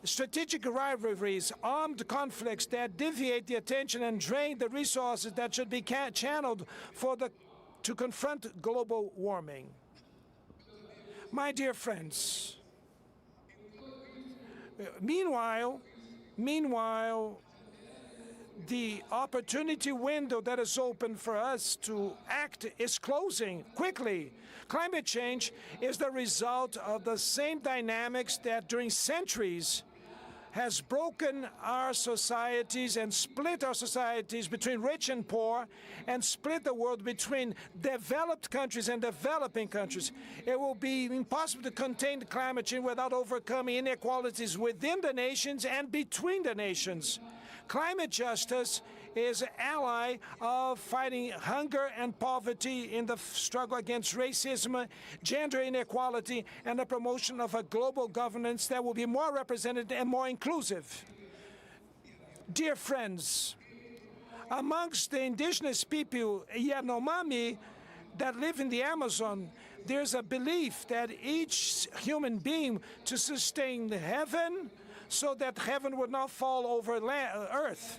Strategic rivalries, armed conflicts that deviate the attention and drain the resources that should be channeled to confront global warming. My dear friends, meanwhile, the opportunity window that is open for us to act is closing quickly. Climate change is the result of the same dynamics that during centuries has broken our societies and split our societies between rich and poor, and split the world between developed countries and developing countries. It will be impossible to contain climate change without overcoming inequalities within the nations and between the nations. Climate justice is an ally of fighting hunger and poverty in the struggle against racism, gender inequality, and the promotion of a global governance that will be more representative and more inclusive. Dear friends, amongst the indigenous people, Yanomami, that live in the Amazon, there's a belief that each human being to sustain heaven so that heaven would not fall over earth.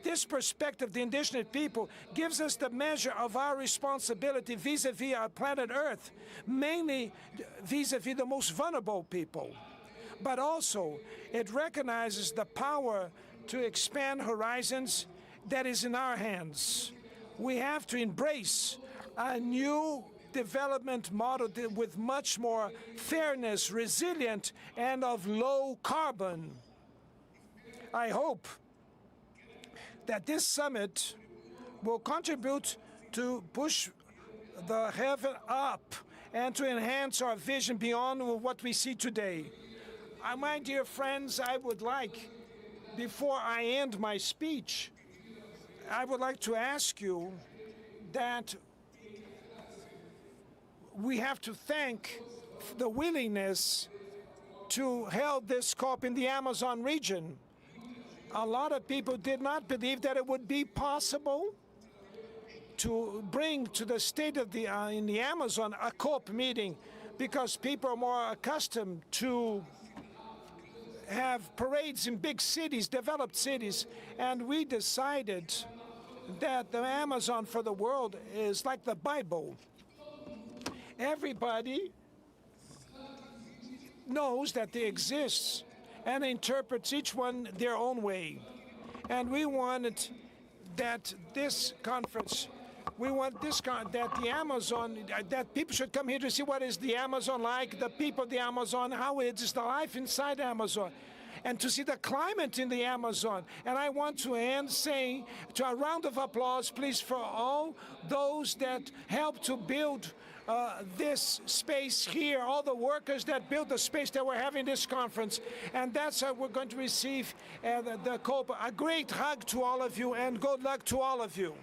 This perspective, the indigenous people, gives us the measure of our responsibility vis-a-vis our planet Earth, mainly vis-a-vis the most vulnerable people. But also, it recognizes the power to expand horizons that is in our hands. We have to embrace a new development model with much more fairness, resilient, and of low carbon. I hope that this summit will contribute to push the heaven up and to enhance our vision beyond what we see today. My dear friends, I would like, before I end my speech, I would like to ask you that we have to thank the willingness to hold this COP in the Amazon region. A lot of people did not believe that it would be possible to bring to the state of in the Amazon a COP meeting, because people are more accustomed to have parades in big cities, developed cities, and we decided that the Amazon for the world is like the Bible. Everybody knows that they exist and interprets each one their own way. And we wanted that this conference, that the Amazon, that people should come here to see what is the Amazon like, the people of the Amazon, how it is the life inside the Amazon, and to see the climate in the Amazon. And I want to end saying to a round of applause, please, for all those that helped to build this space here, all the workers that built the space that we're having this conference. And that's how we're going to receive the COP. A great hug to all of you, and good luck to all of you.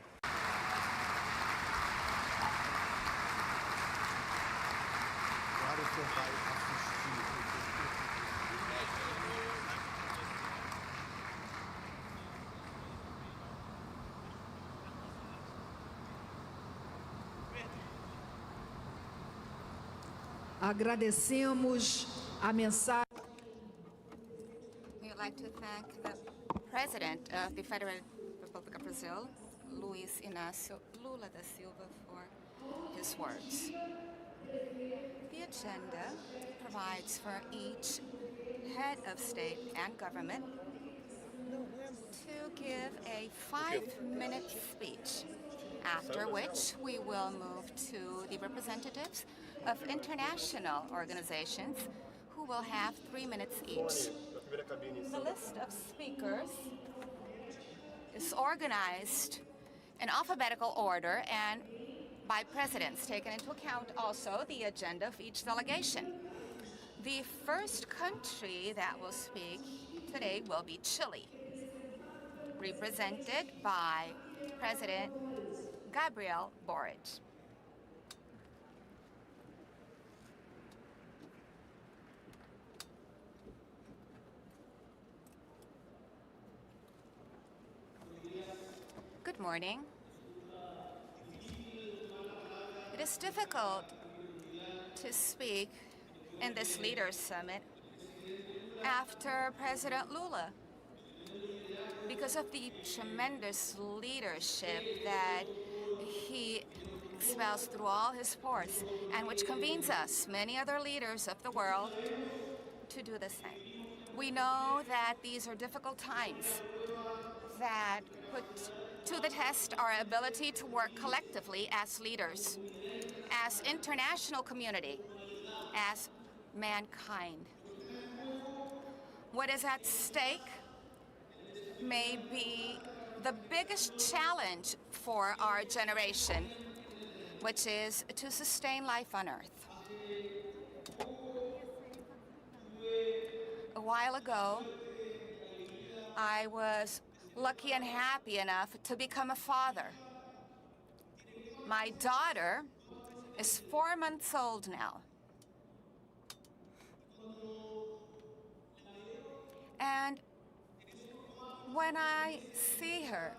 Agradecemos a mensagem. We would like to thank the President of the Federal Republic of Brazil, Luiz Inácio Lula da Silva, for his words. The agenda provides for each head of state and government to give a 5-minute speech, after which we will move to the representatives of international organizations who will have 3 minutes each. The list of speakers is organized in alphabetical order and by presidents, taking into account also the agenda of each delegation. The first country that will speak today will be Chile, represented by President Gabriel Boric. Good morning. It is difficult to speak in this Leaders Summit after President Lula because of the tremendous leadership that he expels through all his ports and which convenes us, many other leaders of the world, to do the same. We know that these are difficult times that put to the test our ability to work collectively as leaders, as international community, as mankind. What is at stake may be the biggest challenge for our generation, which is to sustain life on Earth. A while ago, I was lucky and happy enough to become a father. My daughter is 4 months old now. And when I see her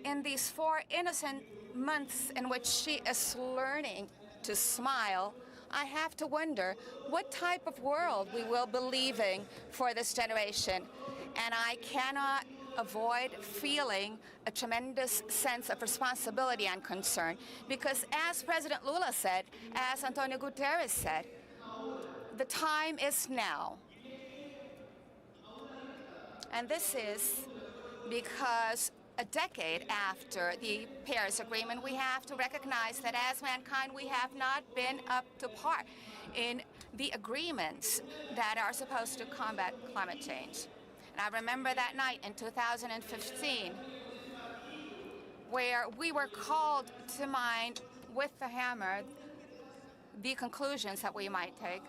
in these 4 innocent months in which she is learning to smile, I have to wonder what type of world we will be leaving for this generation. And I cannot avoid feeling a tremendous sense of responsibility and concern, because as President Lula said, as Antonio Guterres said, the time is now. And this is because a decade after the Paris Agreement, we have to recognize that as mankind, we have not been up to par in the agreements that are supposed to combat climate change. And I remember that night in 2015, where we were called to mind with the hammer the conclusions that we might take.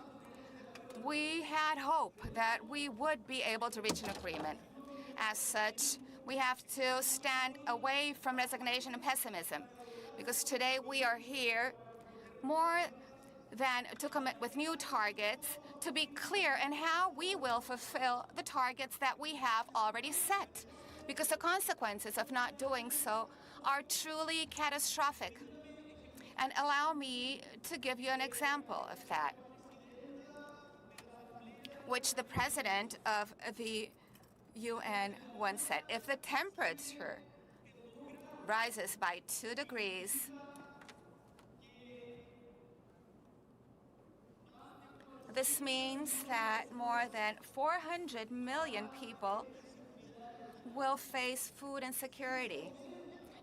We had hope that we would be able to reach an agreement. As such, we have to stand away from resignation and pessimism, because today we are here more than to commit with new targets, to be clear in how we will fulfill the targets that we have already set, because the consequences of not doing so are truly catastrophic. And allow me to give you an example of that, which the president of the UN once said. If the temperature rises by 2 degrees, this means that more than 400 million people will face food insecurity.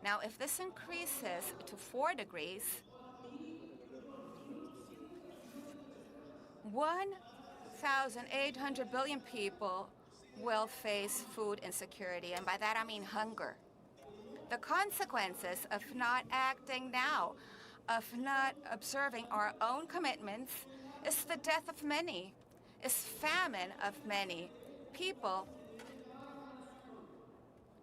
Now, if this increases to 4 degrees, 1,800 billion people will face food insecurity, and by that I mean hunger. The consequences of not acting now, of not observing our own commitments, is the death of many, is famine of many people,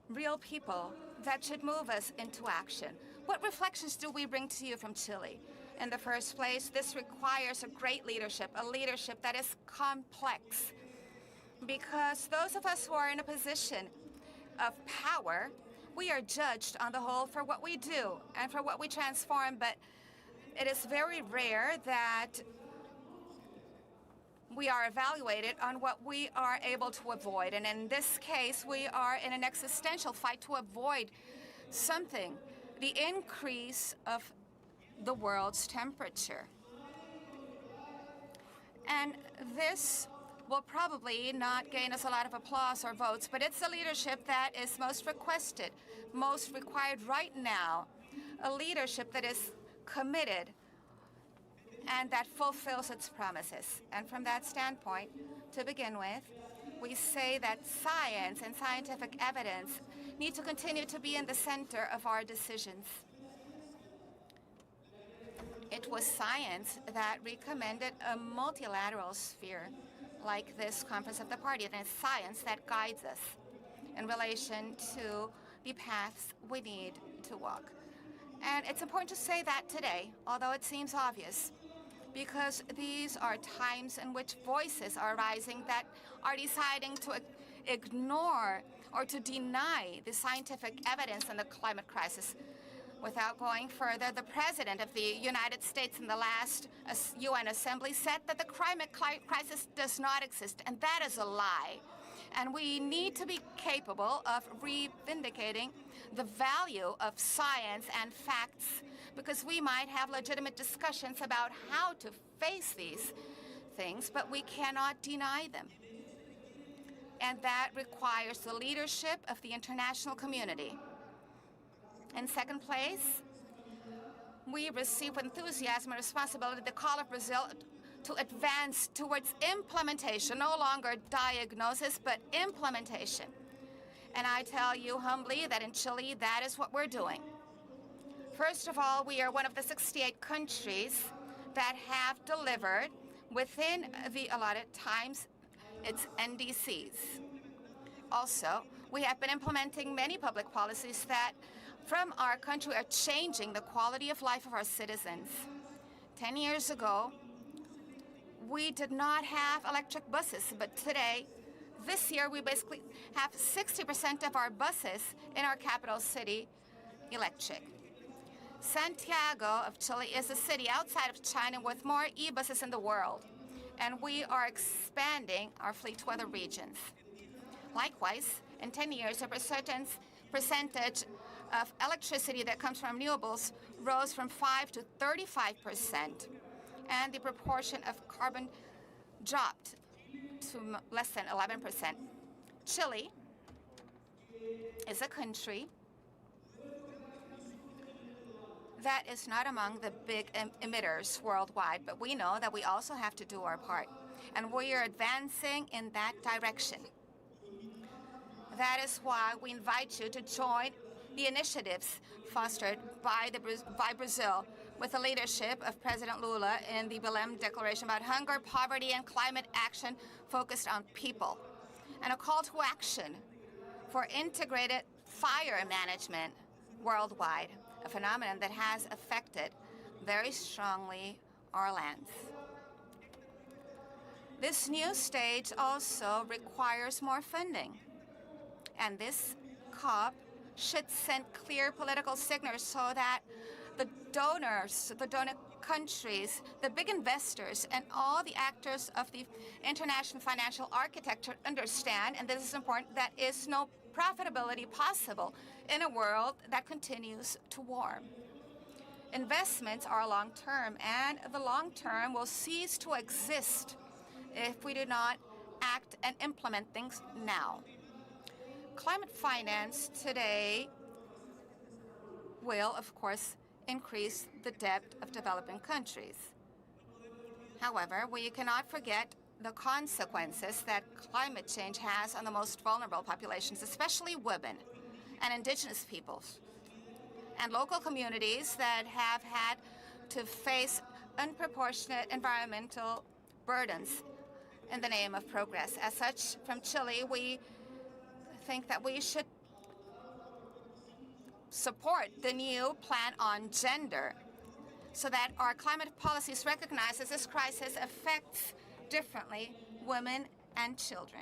real people that should move us into action. What reflections do we bring to you from Chile? In the first place, this requires a great leadership, a leadership that is complex, because those of us who are in a position of power, we are judged on the whole for what we do and for what we transform, but it is very rare that we are evaluated on what we are able to avoid. And in this case, we are in an existential fight to avoid something, the increase of the world's temperature. And this will probably not gain us a lot of applause or votes, but it's the leadership that is most requested, most required right now, a leadership that is committed and that fulfills its promises. And from that standpoint, to begin with, we say that science and scientific evidence need to continue to be in the center of our decisions. It was science that recommended a multilateral sphere like this Conference of the Party, and it's science that guides us in relation to the paths we need to walk. And it's important to say that today, although it seems obvious, because these are times in which voices are rising that are deciding to ignore or to deny the scientific evidence in the climate crisis. Without going further, the President of the United States in the last UN Assembly said that the climate crisis does not exist, and that is a lie. And we need to be capable of reivindicating the value of science and facts, because we might have legitimate discussions about how to face these things, but we cannot deny them. And that requires the leadership of the international community. In second place, we receive with enthusiasm and responsibility the call of Brazil to advance towards implementation, no longer diagnosis, but implementation. And I tell you humbly that in Chile, that is what we're doing. First of all, we are one of the 68 countries that have delivered within the allotted times its NDCs. Also, we have been implementing many public policies that from our country are changing the quality of life of our citizens. 10 years ago, we did not have electric buses, but today, this year, we basically have 60% of our buses in our capital city electric. Santiago of Chile is a city outside of China with more e-buses in the world, and we are expanding our fleet to other regions. Likewise, in 10 years, the percentage of electricity that comes from renewables rose from 5 to 35%, and the proportion of carbon dropped to less than 11%. Chile is a country that is not among the big emitters worldwide, but we know that we also have to do our part, and we are advancing in that direction. That is why we invite you to join the initiatives fostered by Brazil with the leadership of President Lula in the Belem Declaration about hunger, poverty, and climate action focused on people, and a call to action for integrated fire management worldwide, a phenomenon that has affected very strongly our lands. This new stage also requires more funding, and this COP should send clear political signals so that the donors, the donor countries, the big investors, and all the actors of the international financial architecture understand, and this is important, that is no profitability possible in a world that continues to warm. Investments are long-term, and the long-term will cease to exist if we do not act and implement things now. Climate finance today will, of course, increase the debt of developing countries. However, we cannot forget the consequences that climate change has on the most vulnerable populations, especially women and indigenous peoples, and local communities that have had to face unproportionate environmental burdens in the name of progress. As such, from Chile, we think that we should support the new plan on gender so that our climate policies recognize that this crisis affects differently women and children,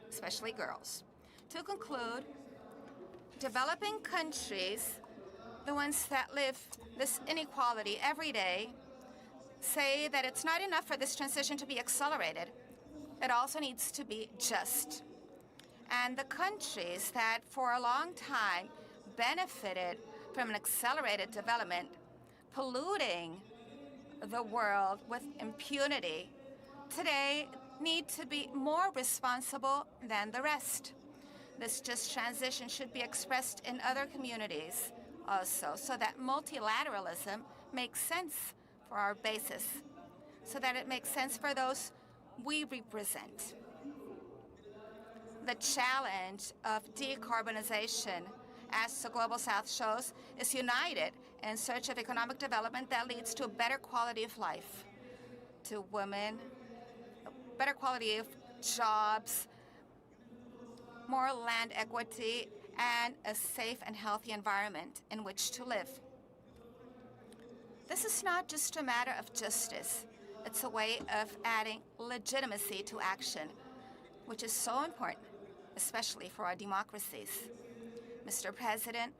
especially girls. To conclude, developing countries, the ones that live this inequality every day, say that it's not enough for this transition to be accelerated. It also needs to be just. And the countries that for a long time benefited from an accelerated development, polluting the world with impunity, today need to be more responsible than the rest. This just transition should be expressed in other communities also, so that multilateralism makes sense for our basis, so that it makes sense for those we represent. The challenge of decarbonization, as the Global South shows, is united in search of economic development that leads to a better quality of life to women, a better quality of jobs, more land equity, and a safe and healthy environment in which to live. This is not just a matter of justice. It's a way of adding legitimacy to action, which is so important, especially for our democracies. Mr. President,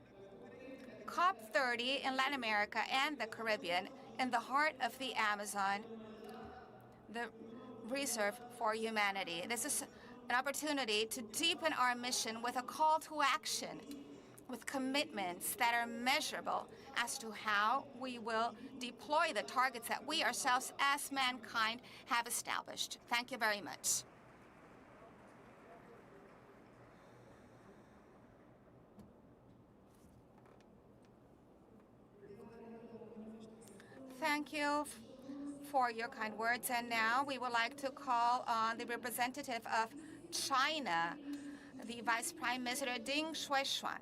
COP30 in Latin America and the Caribbean, in the heart of the Amazon, the reserve for humanity. This is an opportunity to deepen our mission with a call to action, with commitments that are measurable as to how we will deploy the targets that we ourselves as mankind have established. Thank you very much. Thank you for your kind words. And now we would like to call on the representative of China, the Vice Prime Minister Ding Shuaishuan.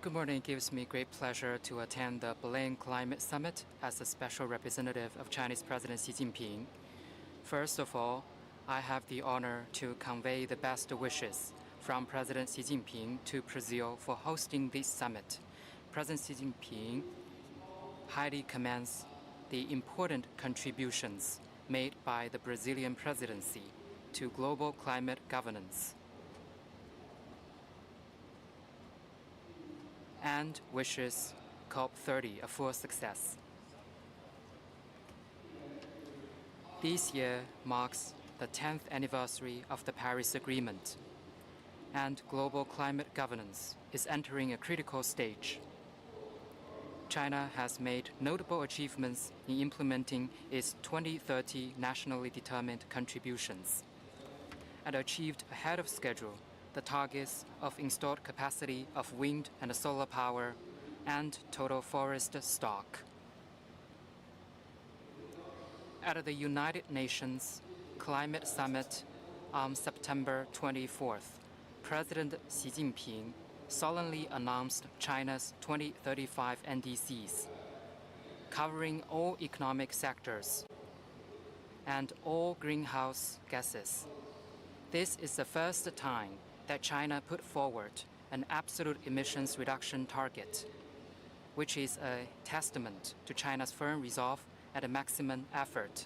Good morning. It gives me great pleasure to attend the Belem Climate Summit as a special representative of Chinese President Xi Jinping. First of all, I have the honor to convey the best wishes from President Xi Jinping to Brazil for hosting this summit. President Xi Jinping highly commends the important contributions made by the Brazilian presidency to global climate governance, and wishes COP30 a full success. This year marks the 10th anniversary of the Paris Agreement, and global climate governance is entering a critical stage. China has made notable achievements in implementing its 2030 nationally determined contributions and achieved ahead of schedule the targets of installed capacity of wind and solar power and total forest stock. At the United Nations Climate Summit on September 24th, President Xi Jinping solemnly announced China's 2035 NDCs, covering all economic sectors and all greenhouse gases. This is the first time that China put forward an absolute emissions reduction target, which is a testament to China's firm resolve and a maximum effort.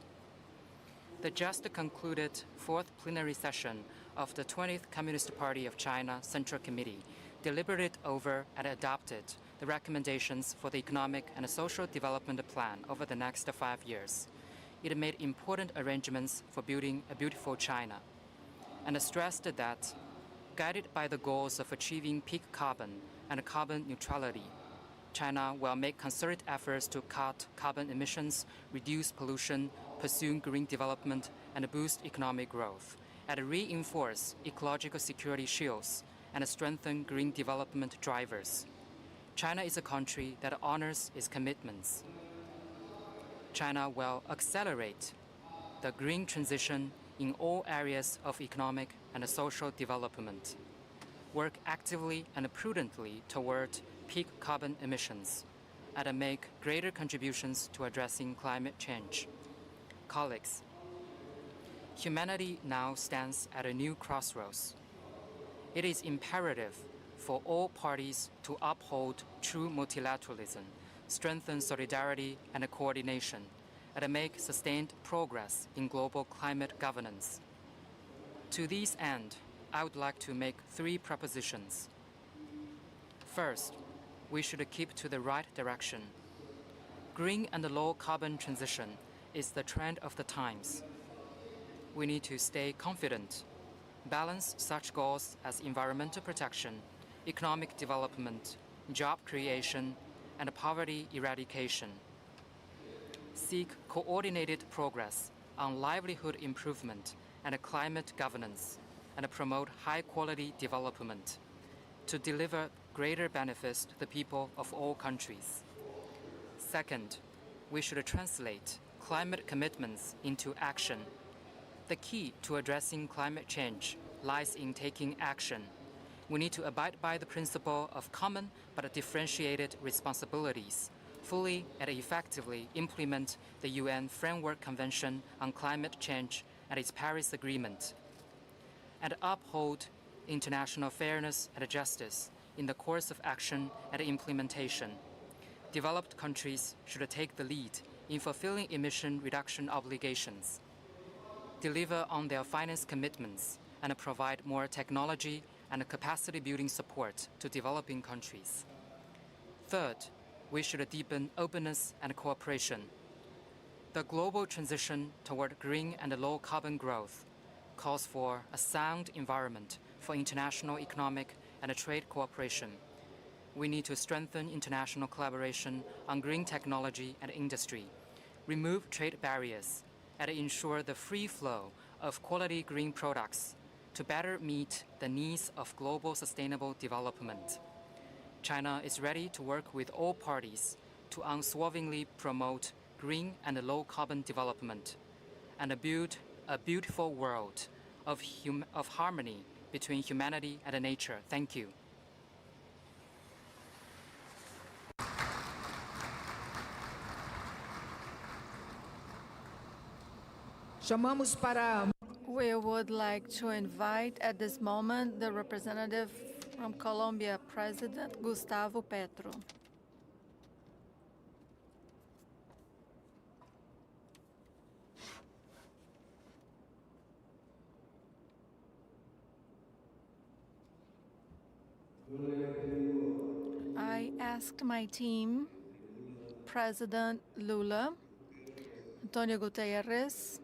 The just concluded fourth plenary session of the 20th Communist Party of China Central Committee deliberated over and adopted the recommendations for the economic and social development plan over the next 5 years. It made important arrangements for building a beautiful China and stressed that, guided by the goals of achieving peak carbon and carbon neutrality, China will make concerted efforts to cut carbon emissions, reduce pollution, pursue green development, and boost economic growth, and reinforce ecological security shields and strengthen green development drivers. China is a country that honors its commitments. China will accelerate the green transition in all areas of economic and social development, work actively and prudently toward peak carbon emissions, and make greater contributions to addressing climate change. Colleagues, humanity now stands at a new crossroads. It is imperative for all parties to uphold true multilateralism, strengthen solidarity and coordination, and make sustained progress in global climate governance. To this end, I would like to make 3 propositions. First, we should keep to the right direction. Green and low carbon transition is the trend of the times. We need to stay confident, balance such goals as environmental protection, economic development, job creation, and poverty eradication. Seek coordinated progress on livelihood improvement and climate governance, and promote high-quality development to deliver greater benefits to the people of all countries. Second, we should translate climate commitments into action. The key to addressing climate change lies in taking action. We need to abide by the principle of common but differentiated responsibilities, fully and effectively implement the UN Framework Convention on Climate Change and its Paris Agreement, and uphold international fairness and justice in the course of action and implementation. Developed countries should take the lead in fulfilling emission reduction obligations, deliver on their finance commitments, and provide more technology and capacity-building support to developing countries. Third, we should deepen openness and cooperation. The global transition toward green and low-carbon growth calls for a sound environment for international economic and trade cooperation. We need to strengthen international collaboration on green technology and industry, remove trade barriers, and ensure the free flow of quality green products to better meet the needs of global sustainable development. China is ready to work with all parties to unswervingly promote green and low-carbon development and build a beautiful world of harmony between humanity and nature. Thank you. Chamamos para... We would like to invite at this moment the representative from Colombia, President Gustavo Petro. I asked my team, President Lula, Antonio Guterres,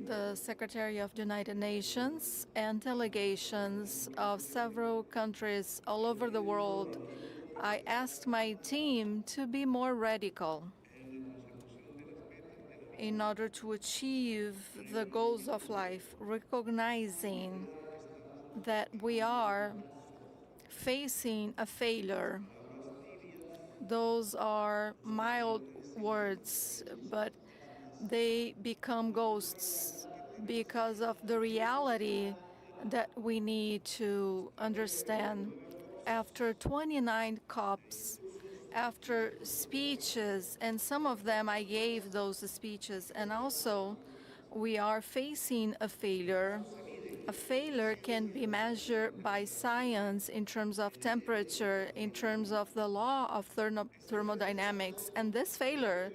the Secretary of the United Nations, and delegations of several countries all over the world. I asked my team to be more radical in order to achieve the goals of life, recognizing that we are facing a failure. Those are mild words, but they become ghosts because of the reality that we need to understand. After 29 COPs, after speeches, and some of them I gave those speeches, and also we are facing a failure. A failure can be measured by science in terms of temperature, in terms of the law of thermodynamics. And this failure,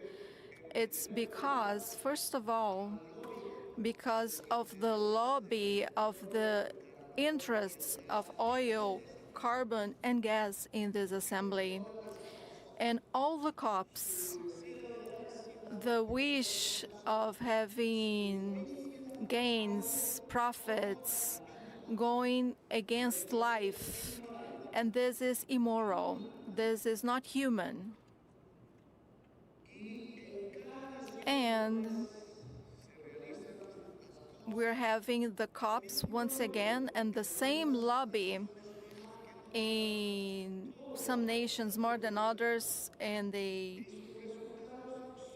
it's because, first of all, because of the lobby of the interests of oil, carbon, and gas in this assembly. And all the COPs, the wish of having gains, profits, going against life. And this is immoral. This is not human. And we're having the COPs once again, and the same lobby in some nations more than others, and they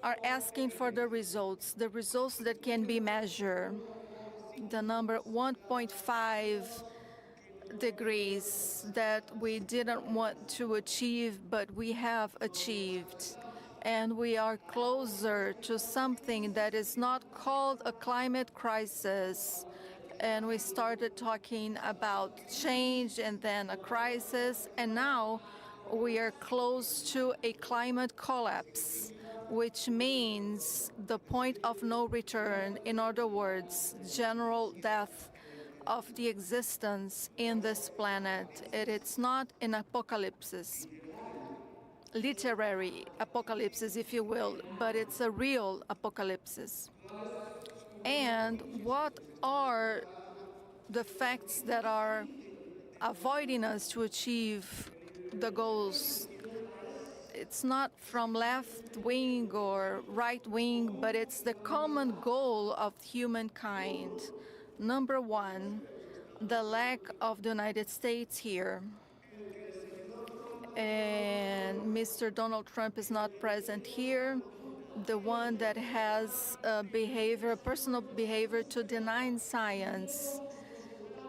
are asking for the results that can be measured. The number 1.5 degrees that we didn't want to achieve, but we have achieved. And we are closer to something that is not called a climate crisis, and we started talking about change and then a crisis, and now we are close to a climate collapse, which means the point of no return. In other words, general death of the existence in this planet. It's not an apocalypse, literary apocalypse, if you will, but it's a real apocalypse. And what are the facts that are avoiding us to achieve the goals? It's not from left wing or right wing, but it's the common goal of humankind. Number one, the lack of the United States here. And Mr. Donald Trump is not present here, the one that has a behavior, personal behavior to deny science.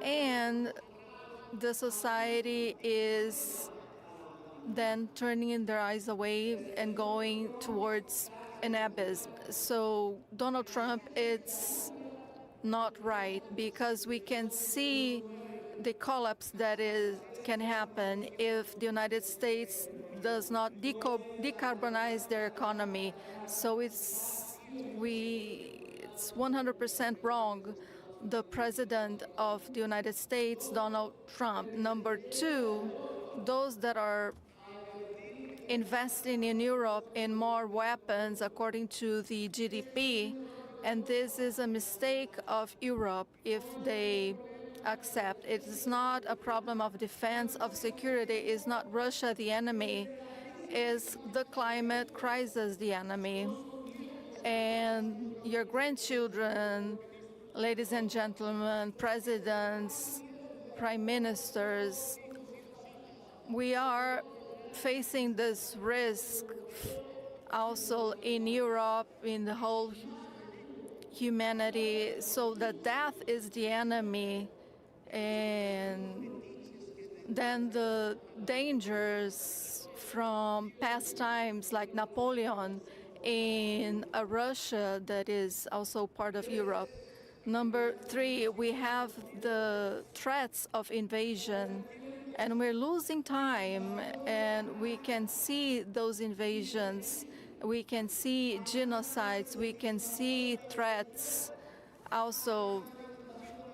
And the society is then turning their eyes away and going towards an abyss. So Donald Trump, it's not right, because we can see the collapse that can happen if the United States does not decarbonize their economy. So it's 100% wrong, the President of the United States, Donald Trump. Number two, those that are investing in Europe in more weapons according to the GDP, and this is a mistake of Europe if they accept. It is not a problem of defense, of security. It's not Russia the enemy. It's the climate crisis the enemy. And your grandchildren, ladies and gentlemen, presidents, prime ministers, we are facing this risk also in Europe, in the whole humanity. So the death is the enemy, and then the dangers from past times like Napoleon in a Russia that is also part of Europe. Number three, we have the threats of invasion, and we're losing time, and we can see those invasions. We can see genocides. We can see threats also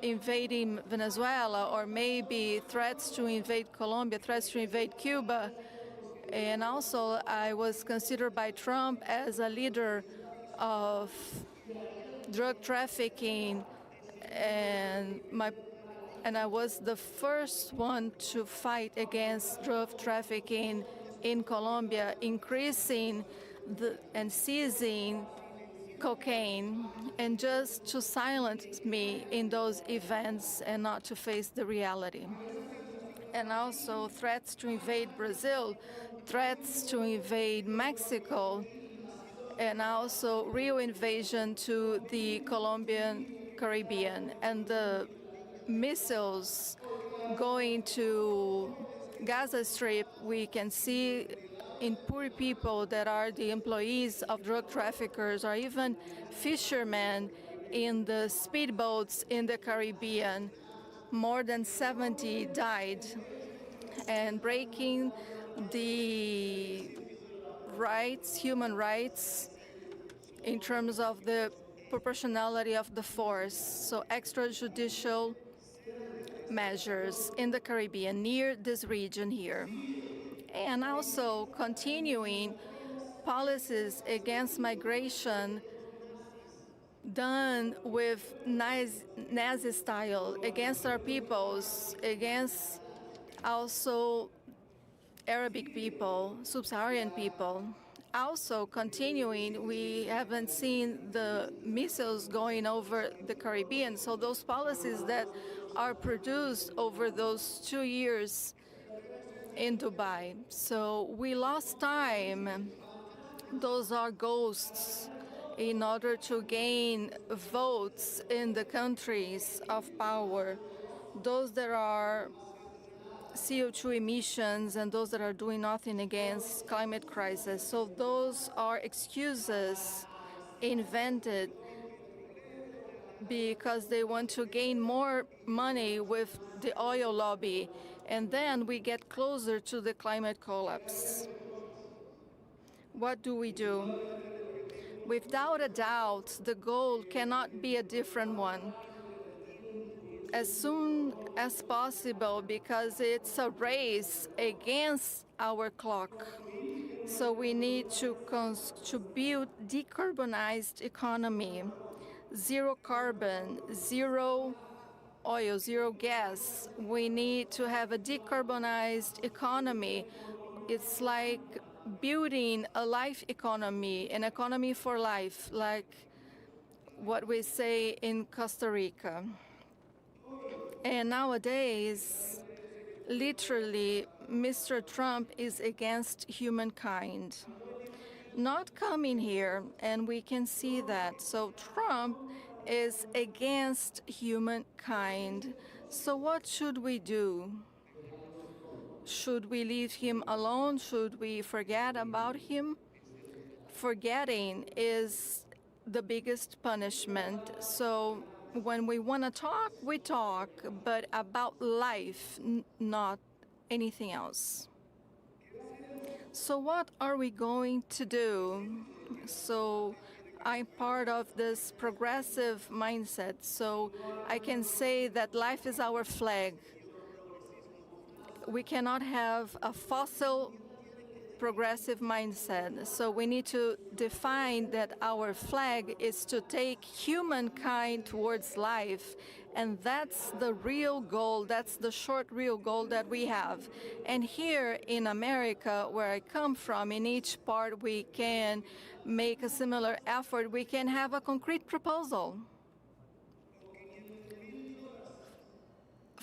invading Venezuela, or maybe threats to invade Colombia, threats to invade Cuba. And also, I was considered by Trump as a leader of drug trafficking, and I was the first one to fight against drug trafficking in Colombia, increasing and seizing cocaine, and just to silence me in those events and not to face the reality. And also threats to invade Brazil, threats to invade Mexico, and also real invasion to the Colombian Caribbean, and the missiles going to Gaza Strip. We can see in poor people that are the employees of drug traffickers, or even fishermen in the speedboats in the Caribbean. More than 70 died, and breaking the rights, human rights, in terms of the proportionality of the force. So extrajudicial measures in the Caribbean, near this region here. And also continuing policies against migration done with Nazi style against our peoples, against also Arabic people, sub-Saharan people. Also continuing, we haven't seen the missiles going over the Caribbean. So those policies that are produced over those 2 years in Dubai. So we lost time. Those are ghosts in order to gain votes in the countries of power. Those that are CO2 emissions and those that are doing nothing against climate crisis. So those are excuses invented because they want to gain more money with the oil lobby. And then we get closer to the climate collapse. What do we do? Without a doubt, the goal cannot be a different one. As soon as possible, because it's a race against our clock. So we need to build decarbonized economy, zero carbon, zero oil, zero gas. We need to have a decarbonized economy. It's like building a life economy, an economy for life, like what we say in Costa Rica. And nowadays, literally, Mr. Trump is against humankind. Not coming here, and we can see that. So Trump is against humankind. So what should we do? Should we leave him alone? Should we forget about him? Forgetting is the biggest punishment. So when we want to talk, we talk, but about life, not anything else. So what are we going to do? So I'm part of this progressive mindset, so I can say that life is our flag. We cannot have a fossil progressive mindset. So we need to define that our flag is to take humankind towards life. And that's the real goal, that's the short real goal that we have. And here in America, where I come from, in each part we can make a similar effort. We can have a concrete proposal.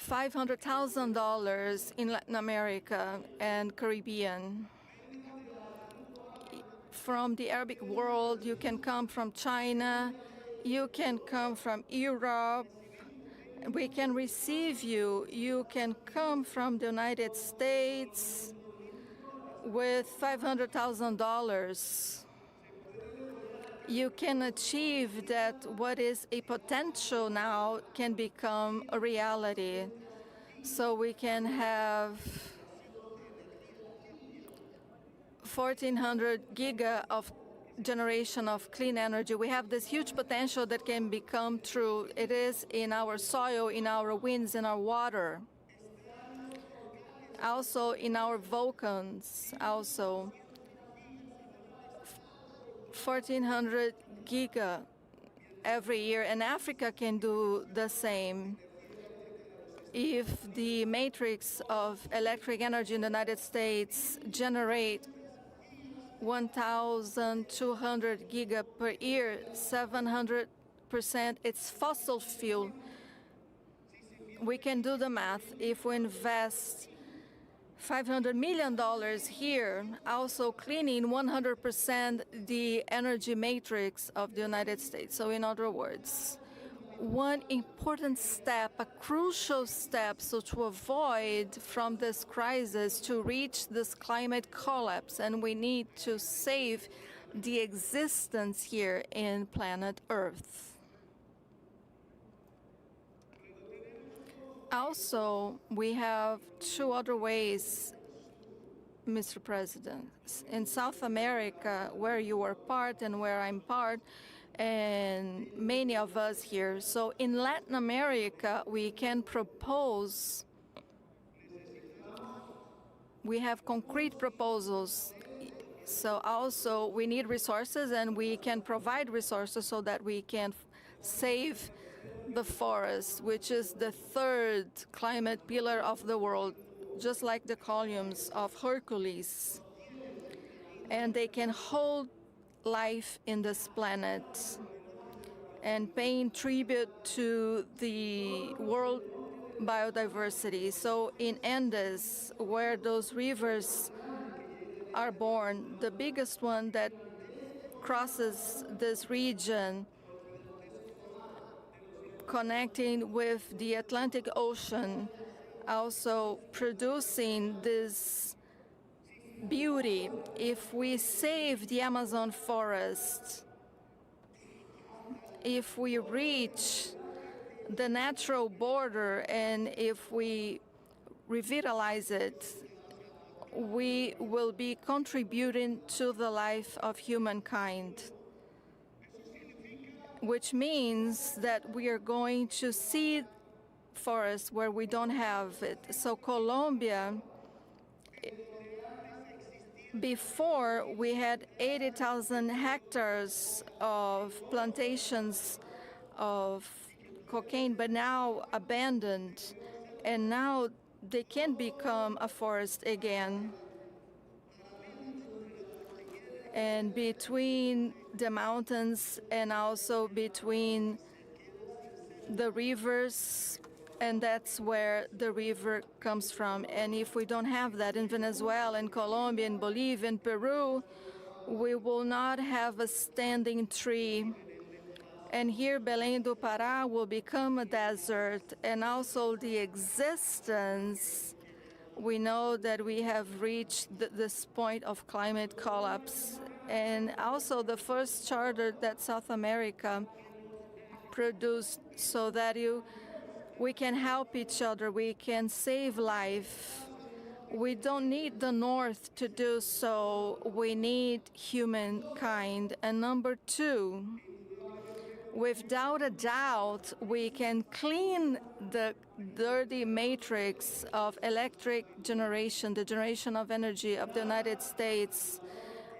$500,000 in Latin America and Caribbean. From the Arabic world, you can come from China, you can come from Europe, we can receive you. You can come from the United States with $500,000. You can achieve that what is a potential now can become a reality. So we can have 1,400 giga of generation of clean energy. We have this huge potential that can become true. It is in our soil, in our winds, in our water. Also in our volcans, also. 1,400 giga every year, and Africa can do the same. If the matrix of electric energy in the United States generate 1,200 giga per year, 700%, it's fossil fuel. We can do the math. If we invest $500 million here, also cleaning 100% the energy matrix of the United States. So in other words, one important step, a crucial step, so to avoid from this crisis, to reach this climate collapse, and we need to save the existence here in planet Earth. Also, we have two other ways, Mr. President. In South America, where you are part and where I'm part, and many of us here. So in Latin America, we can propose, we have concrete proposals. So also we need resources, and we can provide resources so that we can save the forest, which is the third climate pillar of the world, just like the columns of Hercules. And they can hold life in this planet, and paying tribute to the world biodiversity. So in Andes, where those rivers are born, the biggest one that crosses this region, connecting with the Atlantic Ocean, also producing this beauty. If we save the Amazon forest, if we reach the natural border and if we revitalize it, we will be contributing to the life of humankind, which means that we are going to see forests where we don't have it. So Colombia, before we had 80,000 hectares of plantations of cocaine, but now abandoned, and now they can become a forest again. And between the mountains and also between the rivers, and that's where the river comes from. And if we don't have that in Venezuela, in Colombia, in Bolivia, in Peru, we will not have a standing tree. And here, Belém do Pará will become a desert, and also the existence. We know that we have reached this point of climate collapse. And also the first charter that South America produced so that we can help each other, we can save life. We don't need the North to do so, we need humankind. And number two, without a doubt, we can clean the dirty matrix of electric generation, the generation of energy of the United States,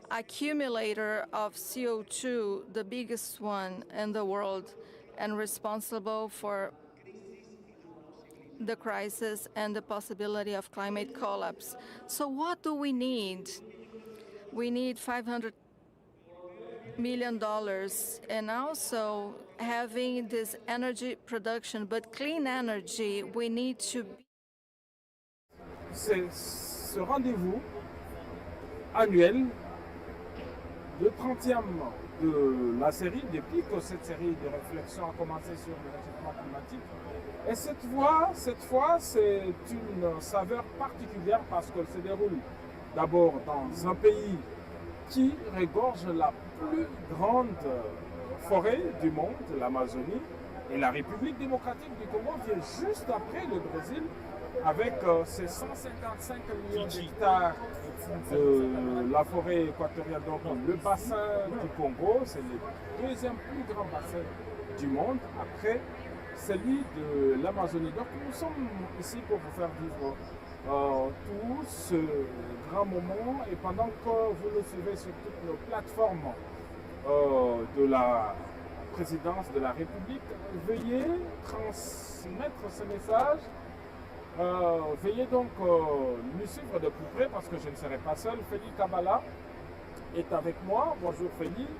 accumulator of CO2, the biggest one in the world, and responsible for the crisis and the possibility of climate collapse. So what do we need? We need $500 million, and also having this energy production, but clean energy, we need to be. C'est ce rendez-vous annuel, le 30e de la série, depuis que cette série de réflexions a commencé sur le réchauffement climatique. Et cette fois, c'est une saveur particulière parce qu'elle se déroule d'abord dans un pays qui regorge la plus grande forêt du monde, l'Amazonie, et la République démocratique du Congo vient juste après le Brésil avec ses 155 millions d'hectares de la forêt équatoriale. Donc le bassin du Congo, c'est le deuxième plus grand bassin du monde après celui de l'Amazonie. Donc nous sommes ici pour vous faire vivre tout ce grand moment, et pendant que vous nous suivez sur toutes nos plateformes de la présidence de la République, veuillez transmettre ce message, veuillez donc nous suivre de plus près parce que je ne serai pas seul. Félix Kabala est avec moi. Bonjour Félix.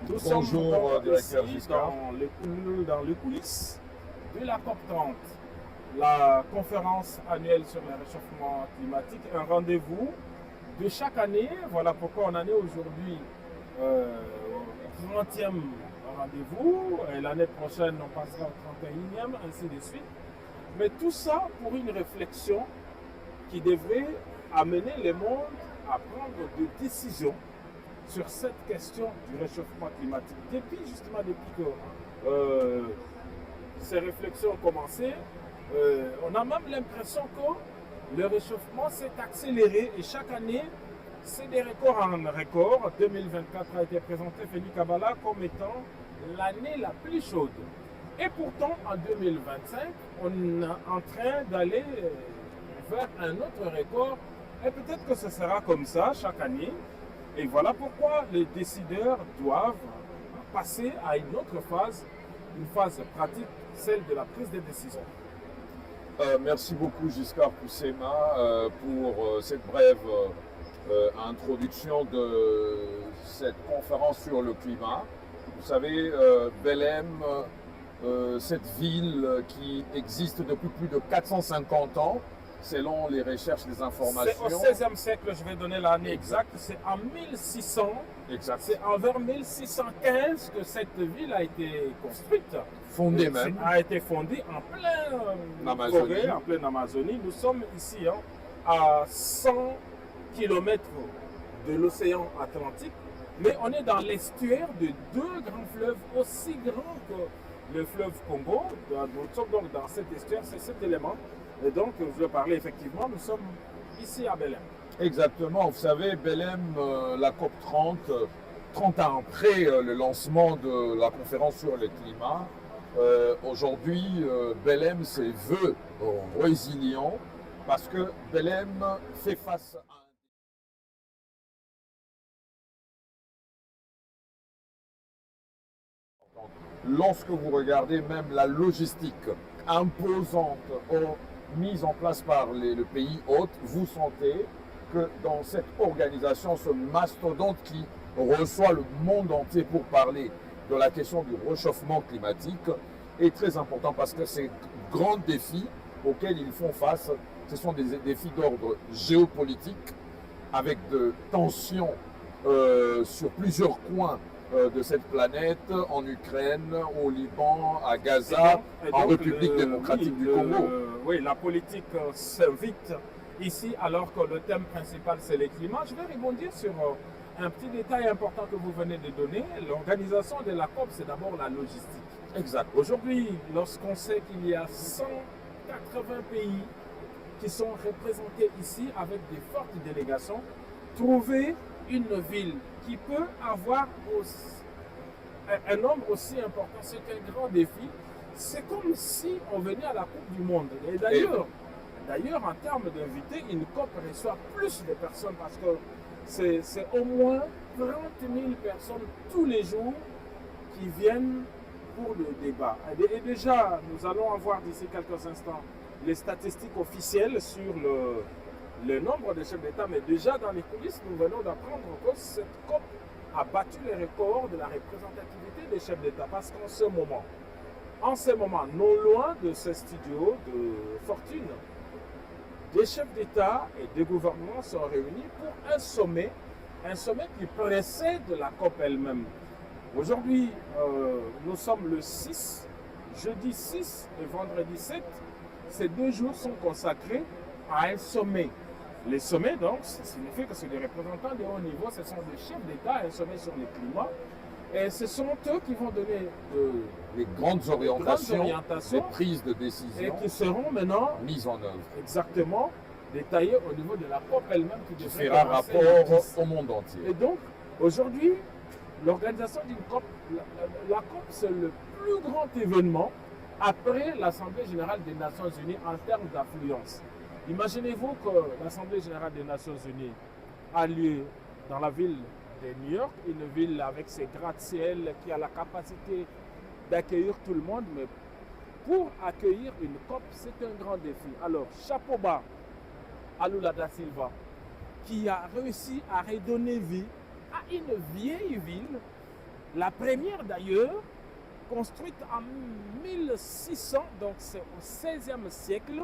Nous sommes ici dans les coulisses de la COP30. La conférence annuelle sur le réchauffement climatique, un rendez-vous de chaque année. Voilà pourquoi on en est aujourd'hui au 30e rendez-vous. Et l'année prochaine, on passera au 31e, ainsi de suite. Mais tout ça pour une réflexion qui devrait amener le monde à prendre des décisions sur cette question du réchauffement climatique. Depuis que ces réflexions ont commencé, on a même l'impression que le réchauffement s'est accéléré et chaque année, c'est des records en record. 2024 a été présenté, Félix Kabala, comme étant l'année la plus chaude. Et pourtant, en 2025, on est en train d'aller vers un autre record. Et peut-être que ce sera comme ça chaque année. Et voilà pourquoi les décideurs doivent passer à une autre phase, une phase pratique, celle de la prise de décision. Merci beaucoup Giscard Poussema pour cette brève introduction de cette conférence sur le climat. Vous savez, Belem, cette ville qui existe depuis plus de 450 ans, selon les recherches des informations. C'est au XVIe siècle, je vais donner l'année exacte, c'est en 1600, c'est envers 1615 que cette ville a été construite. Fondée même. A été fondée en pleine forêt, en pleine Amazonie. Nous sommes ici à 100 km de l'océan Atlantique Mais on est dans l'estuaire de deux grands fleuves aussi grands que le fleuve Congo. Nous sommes donc dans cet estuaire, c'est cet élément. Et donc, je veux parler effectivement, nous sommes ici à Belem. Exactement, vous savez, Belem, la COP 30, 30 ans après le lancement de la conférence sur le climat, aujourd'hui, Belem se veut résilient parce que Belem fait face à lorsque vous regardez même la logistique imposante mise en place par le pays hôte, vous sentez que dans cette organisation, ce mastodonte qui reçoit le monde entier pour parler de la question du réchauffement climatique est très important parce que ces grands défis auxquels ils font face, ce sont des défis d'ordre géopolitique avec de tensions sur plusieurs coins de cette planète, en Ukraine, au Liban, à Gaza, en République démocratique du Congo. Oui, la politique s'invite ici alors que le thème principal c'est le climat. Je vais rebondir sur un petit détail important que vous venez de donner. L'organisation de la COP, c'est d'abord la logistique. Exact. Aujourd'hui, lorsqu'on sait qu'il y a 180 pays qui sont représentés ici avec des fortes délégations, trouver une ville qui peut avoir un nombre aussi important, c'est un grand défi. C'est comme si on venait à la Coupe du Monde. Et d'ailleurs, en termes d'invités, une COP reçoit plus de personnes parce que c'est au moins 30 000 personnes tous les jours qui viennent pour le débat. Et déjà, nous allons avoir d'ici quelques instants les statistiques officielles sur le nombre de chefs d'État, mais déjà dans les coulisses, nous venons d'apprendre que cette COP a battu les records de la représentativité des chefs d'État parce qu'en ce moment, non loin de ce studio de fortune, des chefs d'État et des gouvernements sont réunis pour un sommet qui précède la COP elle-même. Aujourd'hui, nous sommes le 6, jeudi 6 et vendredi 7. Ces 2 jours sont consacrés à un sommet. Les sommets, donc, ça signifie que c'est des représentants de haut niveau, ce sont des chefs d'État, un sommet sur le climat. Et ce sont eux qui vont donner les grandes orientations, les prises de décision et qui seront maintenant mises en œuvre. Exactement, détaillées au niveau de la COP elle-même qui fera rapport au monde entier. Et donc, aujourd'hui, l'organisation d'une COP, la COP, c'est le plus grand événement après l'Assemblée générale des Nations Unies en termes d'affluence. Imaginez-vous que l'Assemblée générale des Nations Unies a lieu dans la ville de New York, une ville avec ses gratte-ciel qui a la capacité d'accueillir tout le monde, mais pour accueillir une COP, c'est un grand défi. Alors, chapeau bas à Lula da Silva, qui a réussi à redonner vie à une vieille ville, la première d'ailleurs, construite en 1600, donc c'est au XVIe siècle.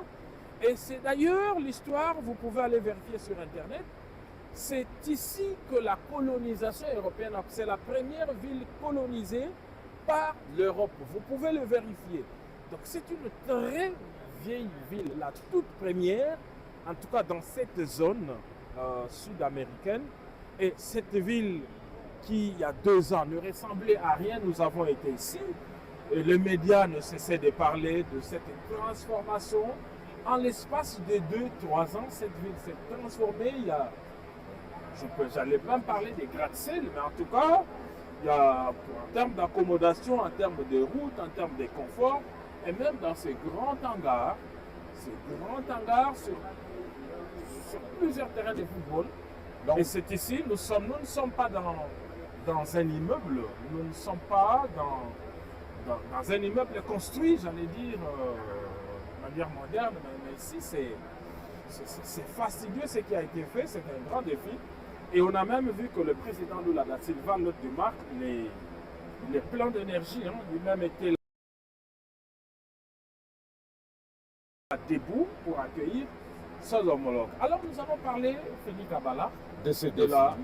Et c'est d'ailleurs l'histoire, vous pouvez aller vérifier sur Internet, c'est ici que la colonisation européenne, c'est la première ville colonisée par l'Europe. Vous pouvez le vérifier. Donc c'est une très vieille ville, la toute première, en tout cas dans cette zone sud-américaine. Et cette ville qui, il y a 2 ans, ne ressemblait à rien, nous avons été ici. Et les médias ne cessaient de parler de cette transformation. En l'espace de 2-3 ans, cette ville s'est transformée. Je n'allais pas parler des gratte-ciel, mais en tout cas, il y a, en termes d'accommodation, en termes de route, en termes de confort, et même dans ces grands hangars sur plusieurs terrains de football. Donc, et c'est ici, nous ne sommes pas dans un immeuble, nous ne sommes pas dans un immeuble construit, j'allais dire, de manière moderne, mais ici c'est fastidieux ce qui a été fait, c'est un grand défi. Et on a même vu que le président Lula da Silva, l'hôte de marque, les plans d'énergie, lui-même était là debout pour accueillir ses homologues. Alors nous avons parlé, Félix Kabbalah, de ces défis-là,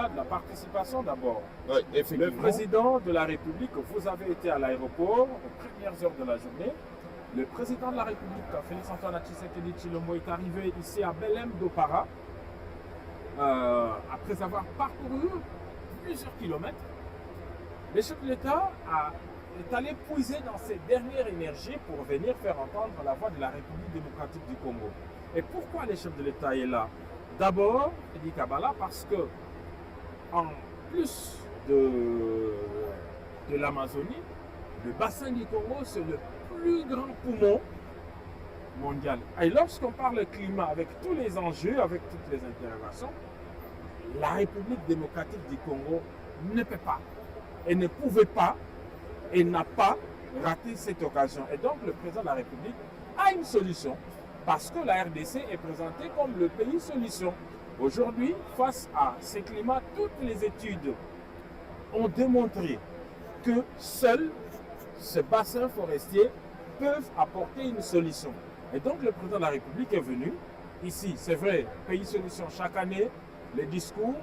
de la participation d'abord. Oui, le président de la République, vous avez été à l'aéroport aux premières heures de la journée. Le président de la République, Félix Antoine Tshisekedi Tshilombo, est arrivé ici à Belem d'Opara. après avoir parcouru plusieurs kilomètres, le chef de l'État est allé puiser dans ses dernières énergies pour venir faire entendre la voix de la République démocratique du Congo. Et pourquoi le chef de l'État est là? D'abord, dit Kabbalah, parce que en plus de l'Amazonie, le bassin du Congo, c'est le plus grand poumon mondial. Et lorsqu'on parle climat, avec tous les enjeux, avec toutes les interrogations, la République démocratique du Congo ne peut pas, et ne pouvait pas, et n'a pas raté cette occasion. Et donc le président de la République a une solution, parce que la RDC est présentée comme le pays solution. Aujourd'hui, face à ces climats, toutes les études ont démontré que seuls ces bassins forestiers peuvent apporter une solution. Et donc le président de la République est venu ici. C'est vrai, pays solution chaque année, le discours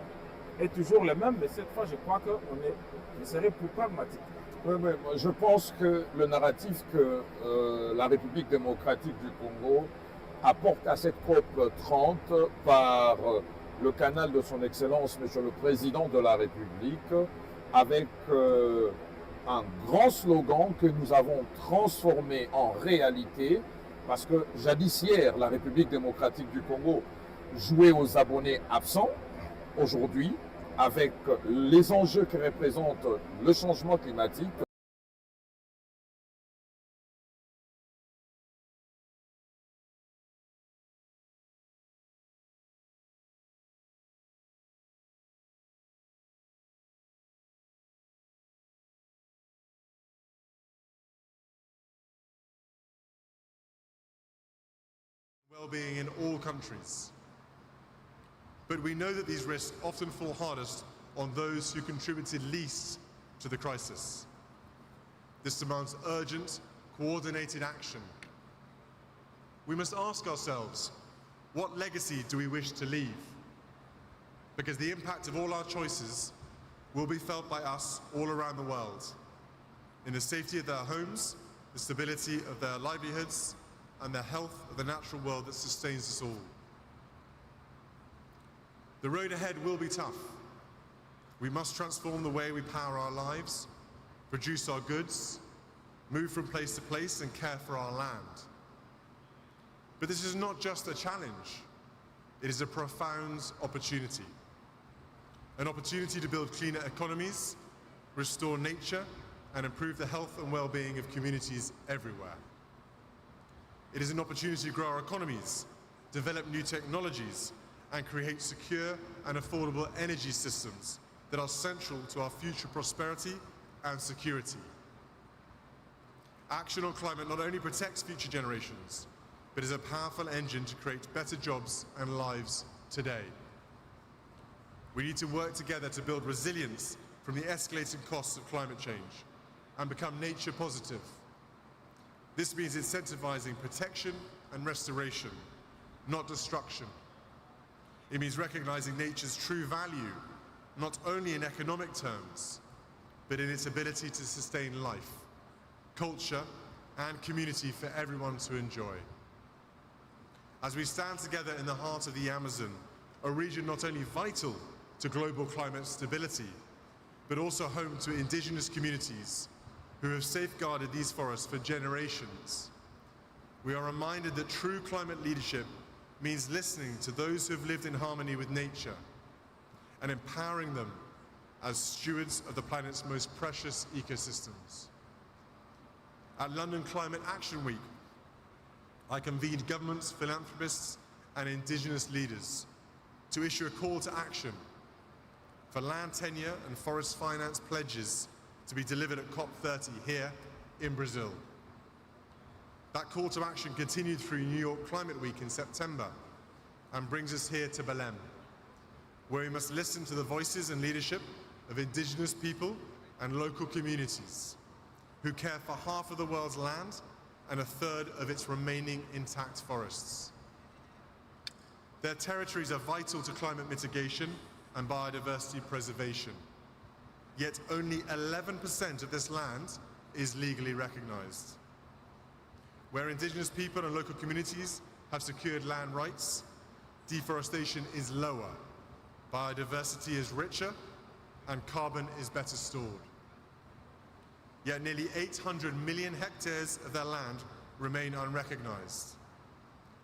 est toujours le même, mais cette fois je crois qu'on serait plus pragmatique. Oui, je pense que le narratif que la République démocratique du Congo apporte à cette COP 30 par le canal de son Excellence, Monsieur le Président de la République, avec un grand slogan que nous avons transformé en réalité, parce que jadis hier, la République démocratique du Congo jouait aux abonnés absents. Aujourd'hui, avec les enjeux que représente le changement climatique, well-being in all countries. But we know that these risks often fall hardest on those who contributed least to the crisis. This demands urgent, coordinated action. We must ask ourselves, what legacy do we wish to leave? Because the impact of all our choices will be felt by us all around the world, in the safety of their homes, the stability of their livelihoods, and the health of the natural world that sustains us all. The road ahead will be tough. We must transform the way we power our lives, produce our goods, move from place to place, and care for our land. But this is not just a challenge. It is a profound opportunity. An opportunity to build cleaner economies, restore nature, and improve the health and well-being of communities everywhere. It is an opportunity to grow our economies, develop new technologies, and create secure and affordable energy systems that are central to our future prosperity and security. Action on climate not only protects future generations, but is a powerful engine to create better jobs and lives today. We need to work together to build resilience from the escalating costs of climate change and become nature positive. This means incentivizing protection and restoration, not destruction. It means recognizing nature's true value, not only in economic terms, but in its ability to sustain life, culture, and community for everyone to enjoy. As we stand together in the heart of the Amazon, a region not only vital to global climate stability, but also home to indigenous communities who have safeguarded these forests for generations, we are reminded that true climate leadership means listening to those who have lived in harmony with nature and empowering them as stewards of the planet's most precious ecosystems. At London Climate Action Week, I convened governments, philanthropists, and indigenous leaders to issue a call to action for land tenure and forest finance pledges to be delivered at COP30 here in Brazil. That call to action continued through New York Climate Week in September and brings us here to Belem, where we must listen to the voices and leadership of indigenous people and local communities who care for half of the world's land and a third of its remaining intact forests. Their territories are vital to climate mitigation and biodiversity preservation. Yet only 11% of this land is legally recognized. Where indigenous people and local communities have secured land rights, deforestation is lower, biodiversity is richer, and carbon is better stored. Yet nearly 800 million hectares of their land remain unrecognized.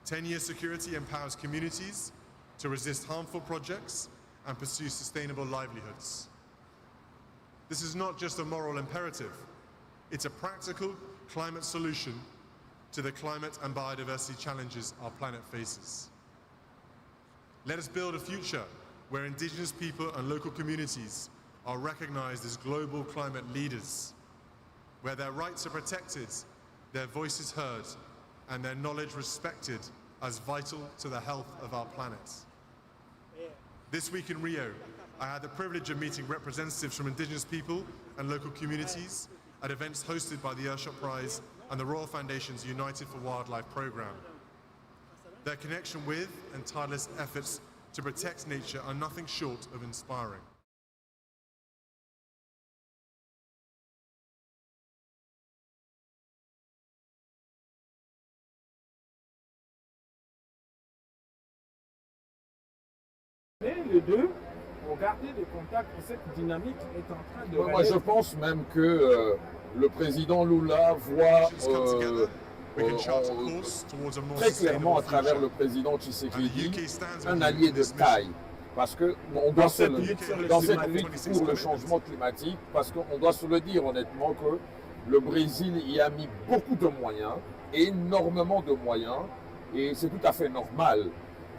10-year security empowers communities to resist harmful projects and pursue sustainable livelihoods. This is not just a moral imperative, it's a practical climate solution to the climate and biodiversity challenges our planet faces. Let us build a future where indigenous people and local communities are recognized as global climate leaders, where their rights are protected, their voices heard, and their knowledge respected as vital to the health of our planet. This week in Rio, I had the privilege of meeting representatives from indigenous people and local communities at events hosted by the Earthshot Prize and the Royal Foundation's United for Wildlife program. Their connection with and tireless efforts to protect nature are nothing short of inspiring. Les deux ont gardé des contacts et cette dynamique est en train de... Moi, je pense même que le président Lula voit très clairement à travers le président Tshisekedi un allié de taille. Parce que on doit dans cette lutte pour le changement climatique, parce qu'on doit se le dire honnêtement que le Brésil y a mis beaucoup de moyens, énormément de moyens, et c'est tout à fait normal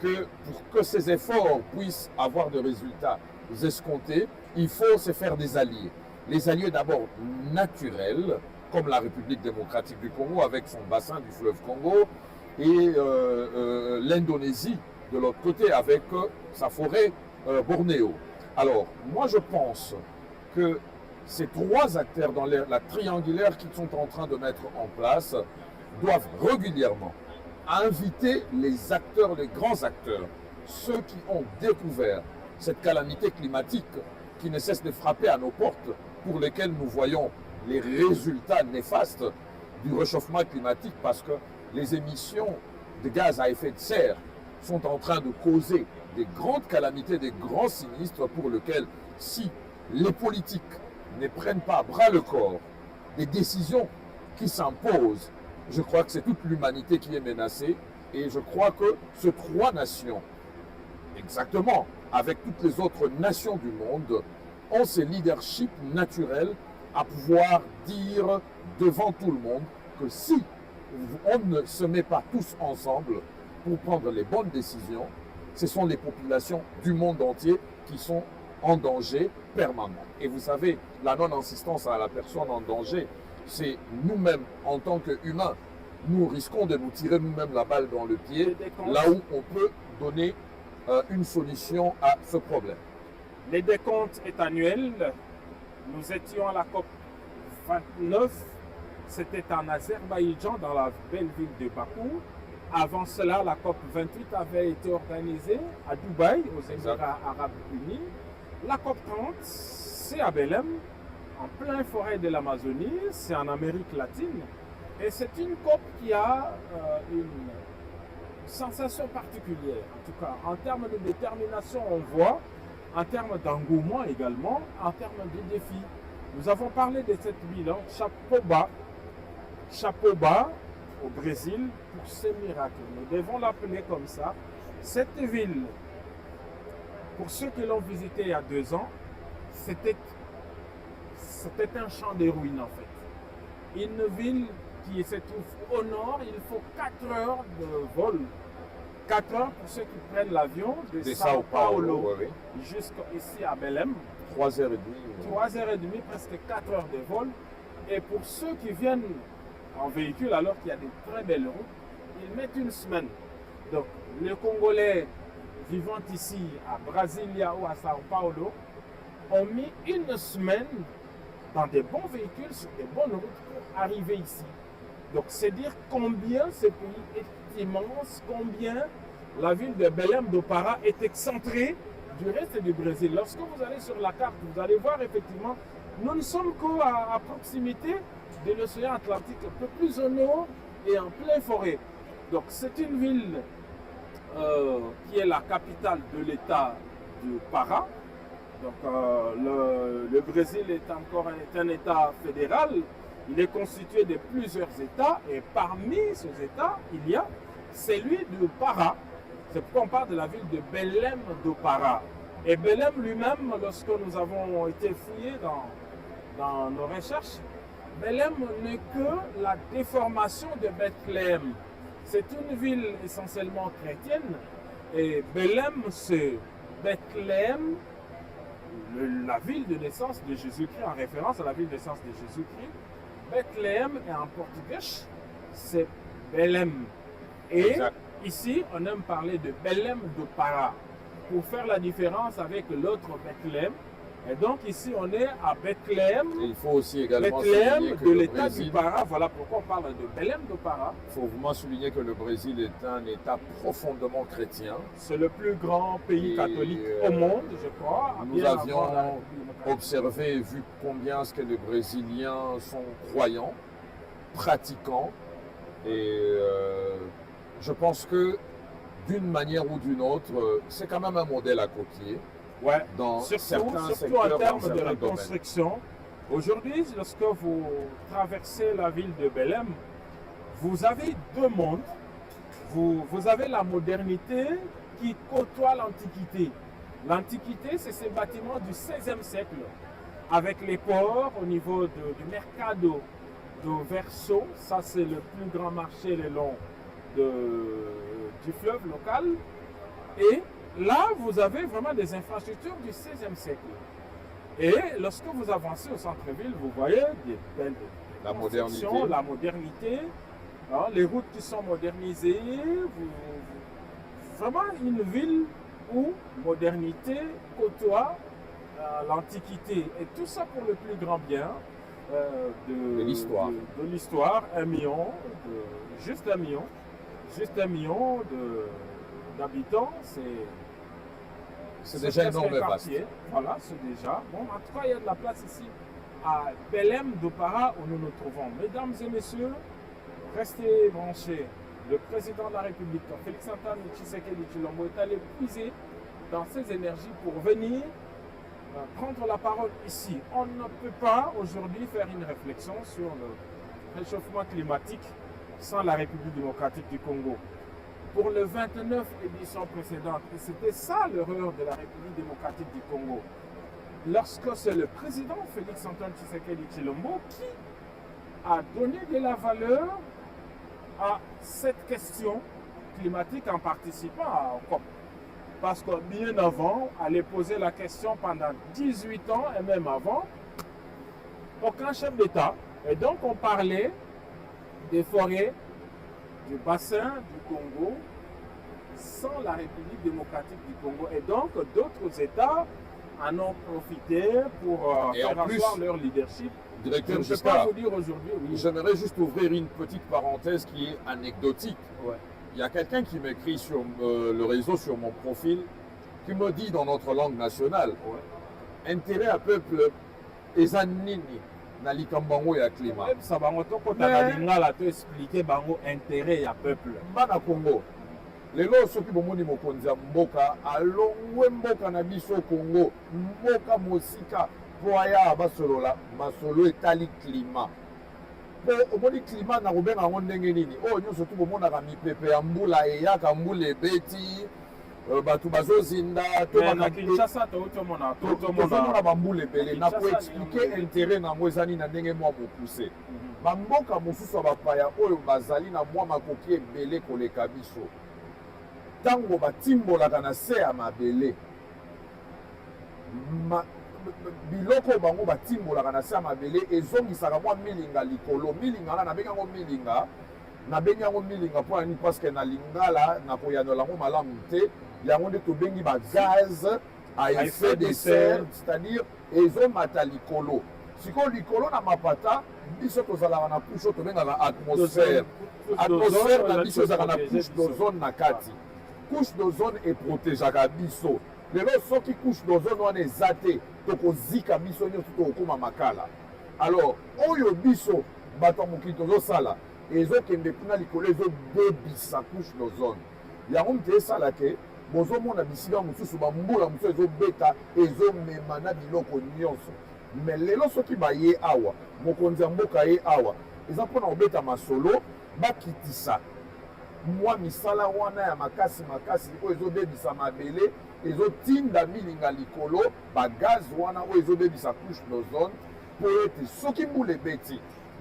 que pour que ces efforts puissent avoir des résultats escomptés, il faut se faire des alliés. Les alliés d'abord naturels, comme la République démocratique du Congo avec son bassin du fleuve Congo, et l'Indonésie de l'autre côté avec sa forêt Bornéo. Alors, moi je pense que ces trois acteurs dans la triangulaire qu'ils sont en train de mettre en place doivent régulièrement inviter les acteurs, les grands acteurs, ceux qui ont découvert cette calamité climatique qui ne cesse de frapper à nos portes, pour lesquels nous voyons les résultats néfastes du réchauffement climatique, parce que les émissions de gaz à effet de serre sont en train de causer des grandes calamités, des grands sinistres pour lesquels, si les politiques ne prennent pas à bras le corps des décisions qui s'imposent, je crois que c'est toute l'humanité qui est menacée, et je crois que ces trois nations, exactement, avec toutes les autres nations du monde, ont ce leadership naturel à pouvoir dire devant tout le monde que si on ne se met pas tous ensemble pour prendre les bonnes décisions, ce sont les populations du monde entier qui sont en danger permanent. Et vous savez, la non-insistance à la personne en danger, c'est nous-mêmes, en tant qu'humains, nous risquons de nous tirer nous-mêmes la balle dans le pied, là où on peut donner une solution à ce problème. Les décomptes est annuel. Nous étions à la COP 29. C'était en Azerbaïdjan, dans la belle ville de Bakou. Avant cela, la COP 28 avait été organisée à Dubaï, aux Émirats Arabes Unis. La COP 30, c'est à Belem, en plein forêt de l'Amazonie, c'est en Amérique latine. Et c'est une COP qui a une sensation particulière. En tout cas, en termes de détermination, on voit, en termes d'engouement également, en termes de défis. Nous avons parlé de cette ville, chapeau bas au Brésil pour ce miracle. Nous devons l'appeler comme ça. Cette ville, pour ceux qui l'ont visitée il y a 2 ans, c'était un champ de ruines en fait. Une ville qui se trouve au nord, il faut 4 heures de vol. 4 heures pour ceux qui prennent l'avion de Sao Paulo jusqu'ici à Belem. 3h30. 3h30, presque 4 heures de vol. Et pour ceux qui viennent en véhicule, alors qu'il y a des très belles routes, ils mettent une semaine. Donc, les Congolais vivant ici à Brasilia ou à Sao Paulo ont mis une semaine dans des bons véhicules, sur des bonnes routes pour arriver ici. Donc, c'est dire combien ce pays est immense, combien la ville de Belem do Pará est excentrée du reste du Brésil. Lorsque vous allez sur la carte, vous allez voir effectivement, nous ne sommes qu'à proximité de l'océan Atlantique, un peu plus au nord et en pleine forêt. Donc, c'est une ville qui est la capitale de l'État de para. Donc le Brésil est un État fédéral. Il est constitué de plusieurs États et parmi ces États, il y a celui de Para. C'est pourquoi on parle de la ville de Belem do Para. Et Belem lui-même, lorsque nous avons été fouillés dans nos recherches, Belem n'est que la déformation de Bethléem. C'est une ville essentiellement chrétienne et Belem, c'est Bethléem, la ville de naissance de Jésus-Christ, en référence à la ville de naissance de Jésus-Christ. Bethléem et en portugais, c'est Belem. Et exact. Ici, on aime parler de Belem do Para pour faire la différence avec l'autre Bethléem. Et donc ici, on est à Bethléem. Et il faut aussi également Bethléem de l'État du Para. Voilà pourquoi on parle de Belem do Para. Il faut vraiment souligner que le Brésil est un État profondément chrétien. C'est le plus grand pays catholique au monde, je crois. Nous avions observé et vu combien est-ce que les Brésiliens sont croyants, pratiquants. Et je pense que d'une manière ou d'une autre, c'est quand même un modèle à copier. Ouais, dans surtout en termes de reconstruction. Aujourd'hui, lorsque vous traversez la ville de Belem, vous avez deux mondes. Vous avez la modernité qui côtoie l'Antiquité. L'Antiquité, c'est ces bâtiments du XVIe siècle, avec les ports au niveau du Mercado do Verso. Ça, c'est le plus grand marché le long du fleuve local. Et là, vous avez vraiment des infrastructures du XVIe siècle. Et lorsque vous avancez au centre-ville, vous voyez des belles constructions, la modernité, hein, les routes qui sont modernisées. Vraiment une ville où modernité côtoie l'Antiquité. Et tout ça pour le plus grand bien de l'histoire. Juste un million d'habitants, c'est déjà énorme vaste. Voilà, c'est déjà. Bon, en tout cas, il y a de la place ici à Belem do Para où nous nous trouvons. Mesdames et messieurs, restez branchés. Le président de la République, Félix Antoine Tshisekedi Tshilombo, est allé puiser dans ses énergies pour venir prendre la parole ici. On ne peut pas aujourd'hui faire une réflexion sur le réchauffement climatique sans la République démocratique du Congo. Pour le 29 édition précédente, et c'était ça l'erreur de la République démocratique du Congo, lorsque c'est le président Félix Antoine Tshisekedi Tshilombo qui a donné de la valeur à cette question climatique en participant à COP. Parce que bien avant, aller poser la question pendant 18 ans et même avant, aucun chef d'État. Et donc on parlait des forêts, du bassin du Congo, sans la République démocratique du Congo. Et donc d'autres États en ont profité pour faire asseoir leur leadership. Directeur, je ne peux pas vous dire aujourd'hui. Oui. J'aimerais juste ouvrir une petite parenthèse qui est anecdotique. Ouais. Il y a quelqu'un qui m'écrit sur le réseau, sur mon profil, qui me dit dans notre langue nationale, intérêt à peuple ezanini na likambango ya climat. Ça va te expliquer bango intérêt ya peuple. Bana Congo. Lelo soki bomoni mokonzi ya mboka alongwe mboka na biso Congo, mboka mosika po aya basolola masolo etali climat. Po omoni climat na kobenga yango ndenge nini? Oyo nyonso tu bomonaka mipepe ya mbula eyaka mbula ebeti bato bazozinda tozomona bambula ebele na koexplike intere nango eza nini na ndenge mwa mokuse. Bamboka mosusu ya bapaya oyo bazali na mwa makoki ebele koleka biso, ntango batimbolaka na se ya mabele biloko bango batimbolaka na se ya mabele ezongisaka mwa milinga likolo. Milinga wana nabengi yango milinga, nabengi yango milinga mpo nani? Parceke na lingala na koyanola yango malamu te, yango nde tobengi bagaz à effet de serre, c'est-à-dire ezomata likolo. Sikoyo likolo na mapata biso tozalaka na couche oyo tobengaka atmosphère. Atmosphère na biso ezalaka na couche d'ozone na kati. Couche d'ozone eprotegeaka biso. Lelo soki couche d'ozone wana eza te, tokozika biso nyonso tokokoma makala. Alors oyo biso bato ya mokili tozosala ezokende kuna likolo ezobebisa couche d'ozone. Yango moto esala ke bozomona bisika mosusu bambula mosusu ezobeta ezomema na biloko nyonso. Mais lelo soki baye awa mokonzi ya mboka ye awa eza mpona kobeta masolo bakitisa mwa misala wana ya makasi oyo ezobebisa mabele ezotinda milinga likolo bagaz wana oyo ezobebisa couche d'ozone po ete soki mbula ebeti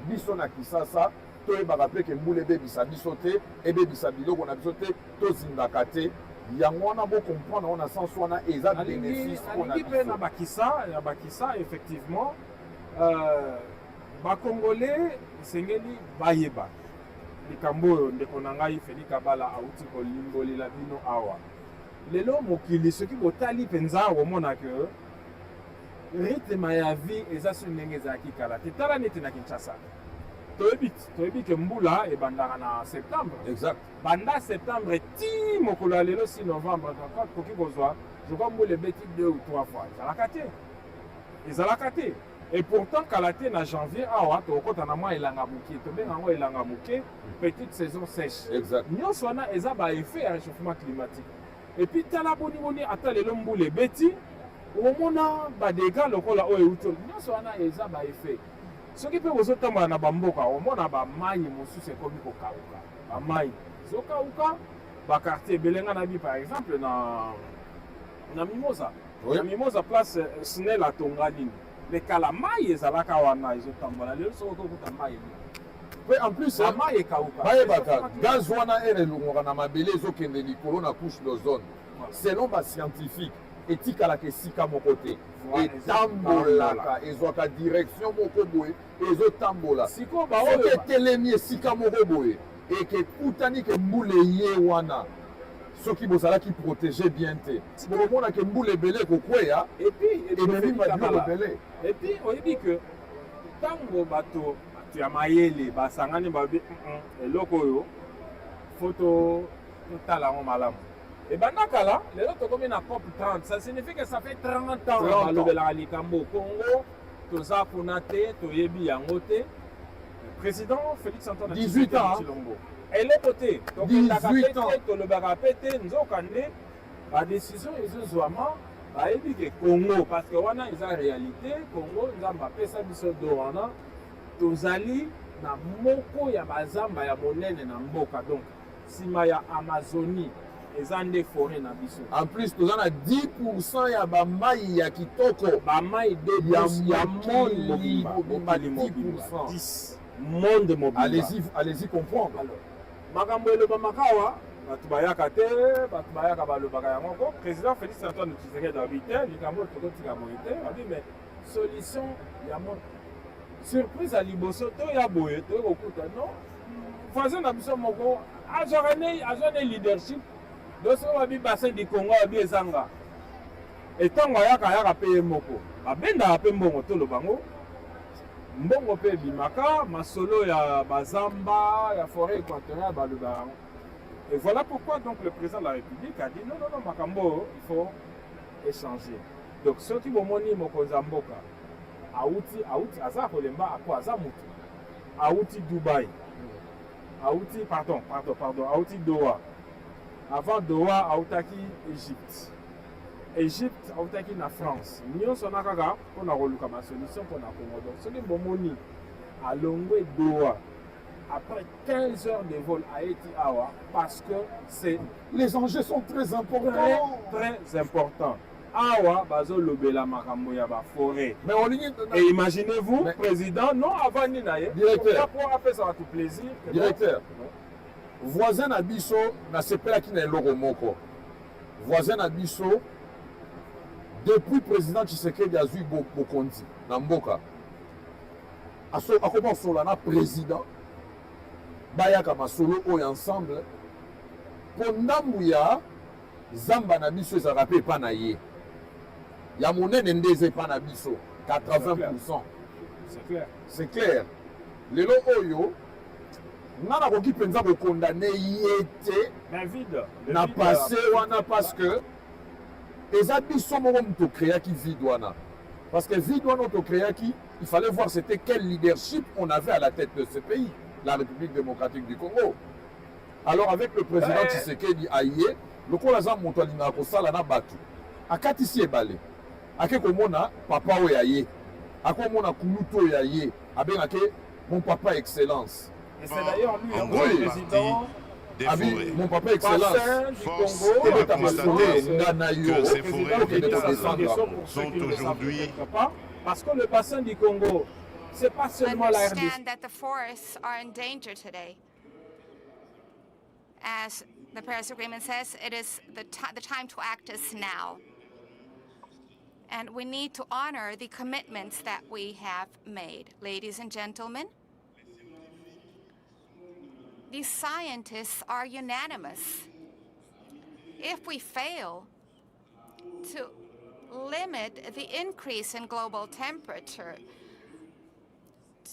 biso na Kisasa toyebaka mpe ke mbula ebebisa biso te ebebisa biloko na biso te tozindaka te yango wana bocomprendre wana sens wana eza bénéfice mpona biso mpe na bakisa effectivement bakongolais esengeli bayeba likambo oyo ndeko na ngai Félix Kabala auti kolimbolela bino awa lelo mokili soki botali mpenza omona ke rythme ya vie eza so ndenge ezalaki kala te tala neti na Kinshasa toyebi ke mbula ebandaka na septembre. Exact. Banda septembre ti mokolo ya lelo 6 novembre koki kozwa je crois mbula ebeti 2 ou 3 fois ezalaka te et pourtant kala te na janvier awa tokota na mwa elanga moke tobenga yango elanga moke petite saison sèche. Exact. Nyonso wana eza baeffet ya réchauffement climatique et puis tala boniboni ata lelo mbula ebeti omona badega lokola oyo euti nyonso wana eza baeffet. Soki mpe bozotambola na bamboka omona bamai mosusu ekomi kokauka bamai ezokauka bakartier ebelenga na bi par exemple na Mimosa. Na Mimosa place Snell atonga nini lekala mai ezalaka wana ezotambola lelo soki okokuta mai mpe en plus mai ekauka bayebaka gaz wana ere elongwaka na mabele ezokende likolo na couche d'ozone selon bascientifique etikalaka esika moko te etambolaka ezwaka direction moko boye ezotambola soki etelemi esika moko boye ekekutani ke mbula eye wana soki bozalaki protégé bien te bokomona ke mbula ebele ekokweya ememi babiloko ebele epuis oyebi ke ntango bato ya mayele basangani babi eloko oyo fo totala yango malamu ebanda kala lelo tokomi na COP 30 ça signifie que ça fait 30 ans balobelaka likambo Congo toza kuna te toyebi yango te président Félix Antoine 18 ans Tshilombo eloko te tokendaka pe te tolobaka pe te nzoka nde badécision ezozwama bayebi ke Congo parce que wana eza réalité Congo nzambe apesa biso do wana tozali na moko ya bazamba ya monene na mboka donc nsima ya Amazonie eza nde forêt na biso en plus toza na 10% ya bamai ya kitoko bamai ya monde mobimba 10 monde mobimba allez-y comprendre alors makambo elobamaka awa bato bayaka te bato bayaka balobaka yango ko président Félix Antoine Tshisekedi abi te likambo tokotika boye te abi mais solution ya monde surprise ya liboso to ya boye tokokuta non voisin na biso moko azwa ne leadership doso babi bassin du Congo abi ezanga etango ayaka pe moko babendaka pe mbongo tolobango mbongo pe bimaka masolo ya bazamba ya forêt équatoriale balobaka. Et voilà pourquoi donc le président de la République a dit non makambo il faut échanger. Donc soki bomoni mokonzi ya mboka auti aza kolemba ako aza mutu auti Dubaï auti pardon auti Doha. Avant Doha, autaki Égypte, autaki na France. Nyonso na kaka pour na roluka ma solution pour na Congo. Donc ce que bomoni à Longwe Doha après 15 heures de vol à Eti-Awa parce que c'est les enjeux sont très importants. Très importants. Awa bazo lobela makambo ya ba forêt. Mais on et imaginez-vous président non avant ni na ye. Directeur. Pour appeler ça tout plaisir. Directeur. Voisin na biso na sepelaki na eloko moko voisin na biso depuis président Tshisekedi azwi bokonzi na mboka akoma osola na président bayaka masolo oyo ensemble mpo ndambu ya zamba na biso ezalaka mpe epa na ye ya monene nde eza epa na biso 80%. C'est clair lelo oyo nga nakoki mpenza kokondane ye te na passé wana parce que eza biso moko moto créaki vide wana parce que vide wana tocréaki il fallait voir c'était quel leadership on avait à la tête de ce pays la République démocratique du Congo. Alors avec le président Tshisekedi aye lokola aza moto alingaka kosala na bato akatisi ebale ake komona papa oyo aye akomona kulutu oyo aye abengake mon papa excellence. Et c'est d'ailleurs lui, En le gros, président mon papa excellence, force est de constater que ces forêts vitables sont aujourd'hui... Parce que le bassin du Congo, c'est pas seulement la RDC. Understand that the forests are in danger today. As the Paris Agreement says, it is the time to act is now. And we need to honor the commitments that we have made. Ladies and gentlemen, these scientists are unanimous. If we fail to limit the increase in global temperature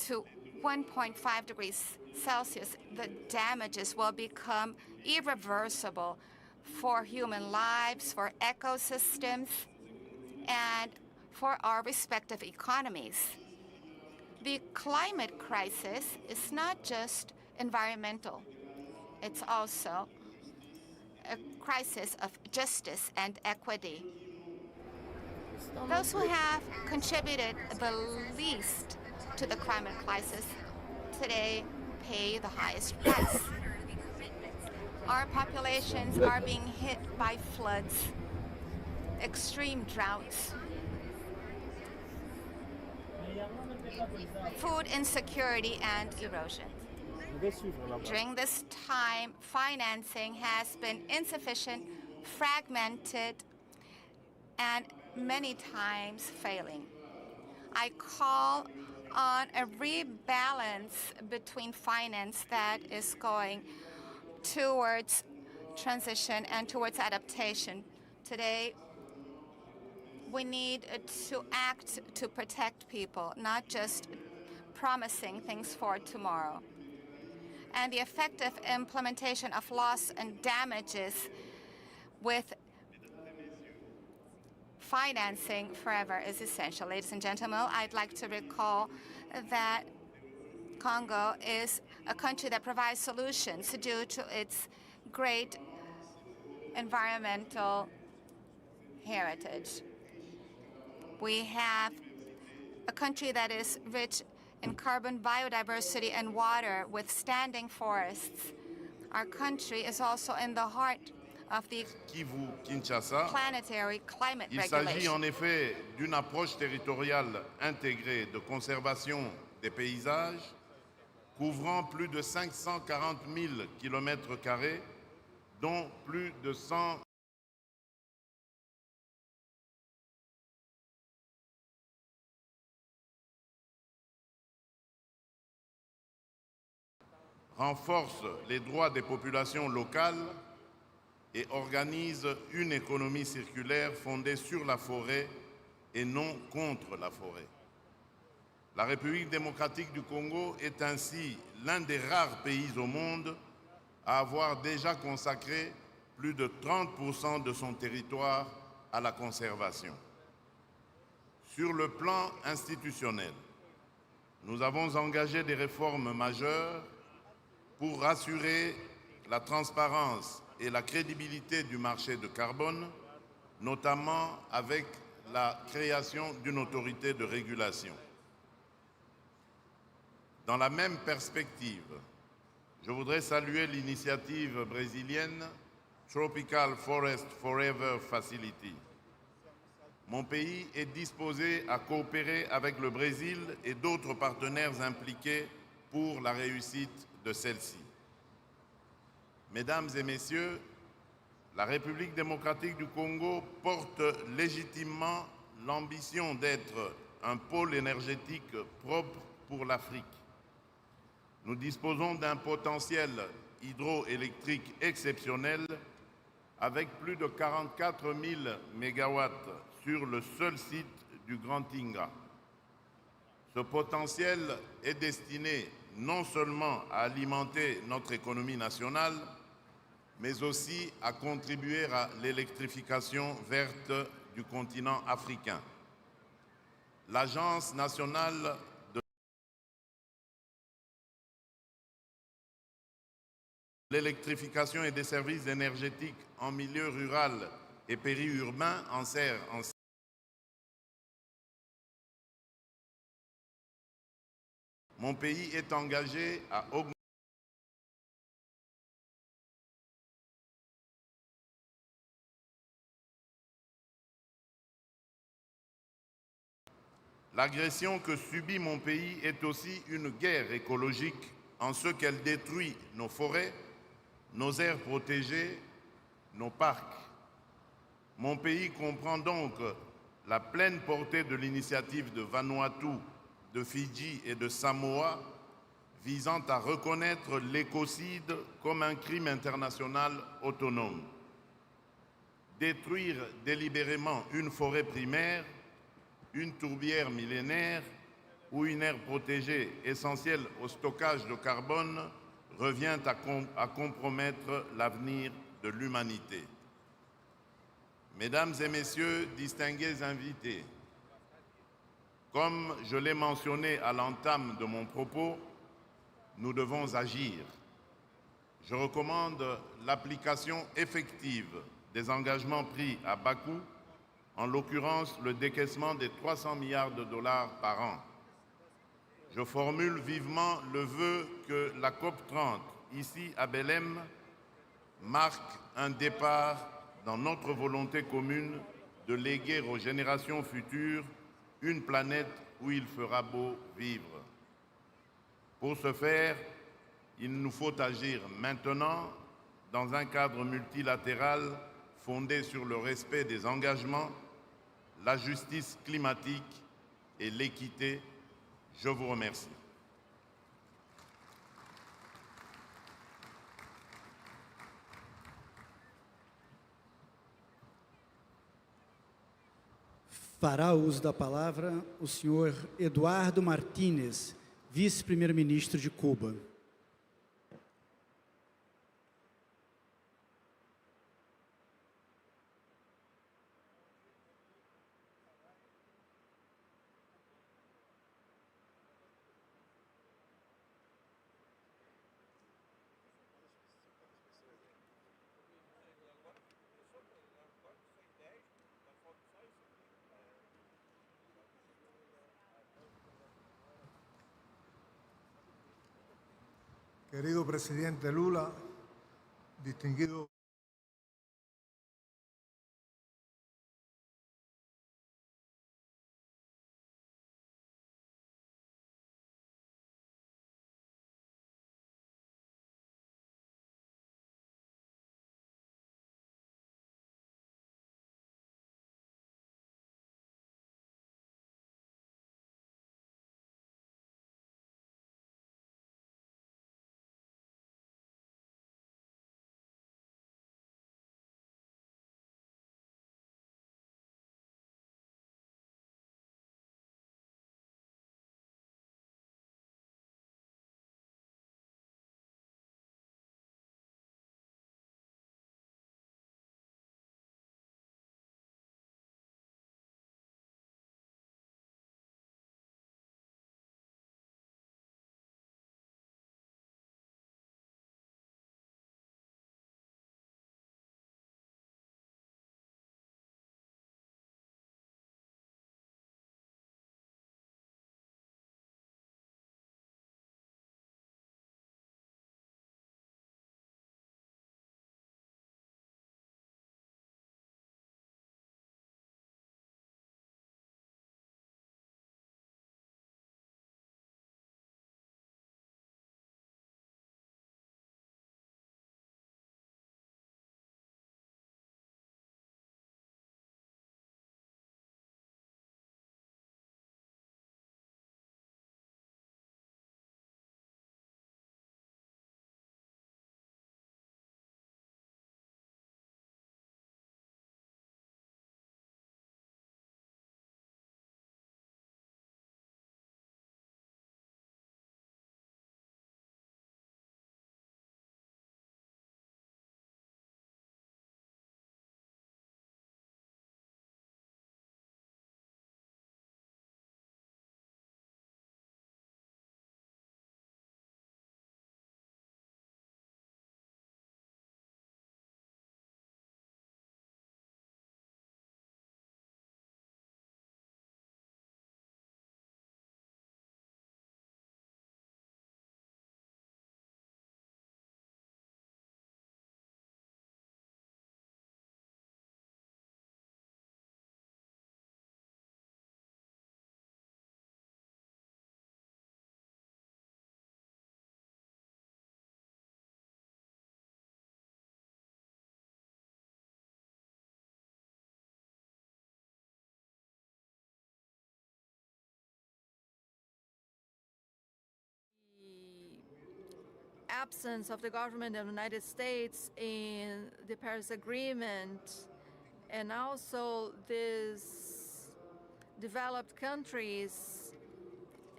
to 1.5 degrees Celsius, the damages will become irreversible for human lives, for ecosystems, and for our respective economies. The climate crisis is not just environmental. It's also a crisis of justice and equity. Those who have contributed the least to the climate crisis today pay the highest price. Our populations are being hit by floods, extreme droughts, food insecurity, and erosion. During this time, financing has been insufficient, fragmented, and many times failing. I call on a rebalance between finance that is going towards transition and towards adaptation. Today, we need to act to protect people, not just promising things for tomorrow. And the effective implementation of loss and damages with financing forever is essential. Ladies and gentlemen, I'd like to recall that Congo is a country that provides solutions due to its great environmental heritage. We have a country that is rich in carbon, biodiversity, and water with standing forests. Our country is also in the heart of the planetary climate Il s'agit regulation. en effet d'une approche territoriale intégrée de conservation des paysages couvrant plus de 540 000 km², dont plus de 100 renforce les droits des populations locales et organise une économie circulaire fondée sur la forêt et non contre la forêt. La République démocratique du Congo est ainsi l'un des rares pays au monde à avoir déjà consacré plus de 30% de son territoire à la conservation. Sur le plan institutionnel, nous avons engagé des réformes majeures pour assurer la transparence et la crédibilité du marché de carbone, notamment avec la création d'une autorité de régulation. Dans la même perspective, je voudrais saluer l'initiative brésilienne Tropical Forest Forever Facility. Mon pays est disposé à coopérer avec le Brésil et d'autres partenaires impliqués pour la réussite de celle-ci. Mesdames et messieurs, la République démocratique du Congo porte légitimement l'ambition d'être un pôle énergétique propre pour l'Afrique. Nous disposons d'un potentiel hydroélectrique exceptionnel avec plus de 44 000 mégawatts sur le seul site du Grand Tinga. Ce potentiel est destiné non seulement à alimenter notre économie nationale, mais aussi à contribuer à l'électrification verte du continent africain. L'Agence nationale l'électrification et des services énergétiques en milieu rural et périurbain en serre. Mon pays est engagé à augmenter l'agression que subit mon pays est aussi une guerre écologique en ce qu'elle détruit nos forêts, nos aires protégées, nos parcs. Mon pays comprend donc la pleine portée de l'initiative de Vanuatu, de Fidji et de Samoa visant à reconnaître l'écocide comme un crime international autonome. Détruire délibérément une forêt primaire, une tourbière millénaire ou une aire protégée essentielle au stockage de carbone revient à compromettre l'avenir de l'humanité. Mesdames et messieurs, distingués invités, comme je l'ai mentionné à l'entame de mon propos, nous devons agir. Je recommande l'application effective des engagements pris à Bakou, en l'occurrence le décaissement des 300 milliards de dollars par an. Je formule vivement le vœu que la COP30, ici à Belem, marque un départ dans notre volonté commune de léguer aux générations futures une planète où il fera beau vivre. Pour ce faire, il nous faut agir maintenant dans un cadre multilatéral fondé sur le respect des engagements, la justice climatique et l'équité. Je vous remercie. Fará uso da palavra o senhor Eduardo Martínez, vice-primeiro-ministro de Cuba. Querido presidente Lula, distinguido absence of the government of the United States in the Paris Agreement, and also these developed countries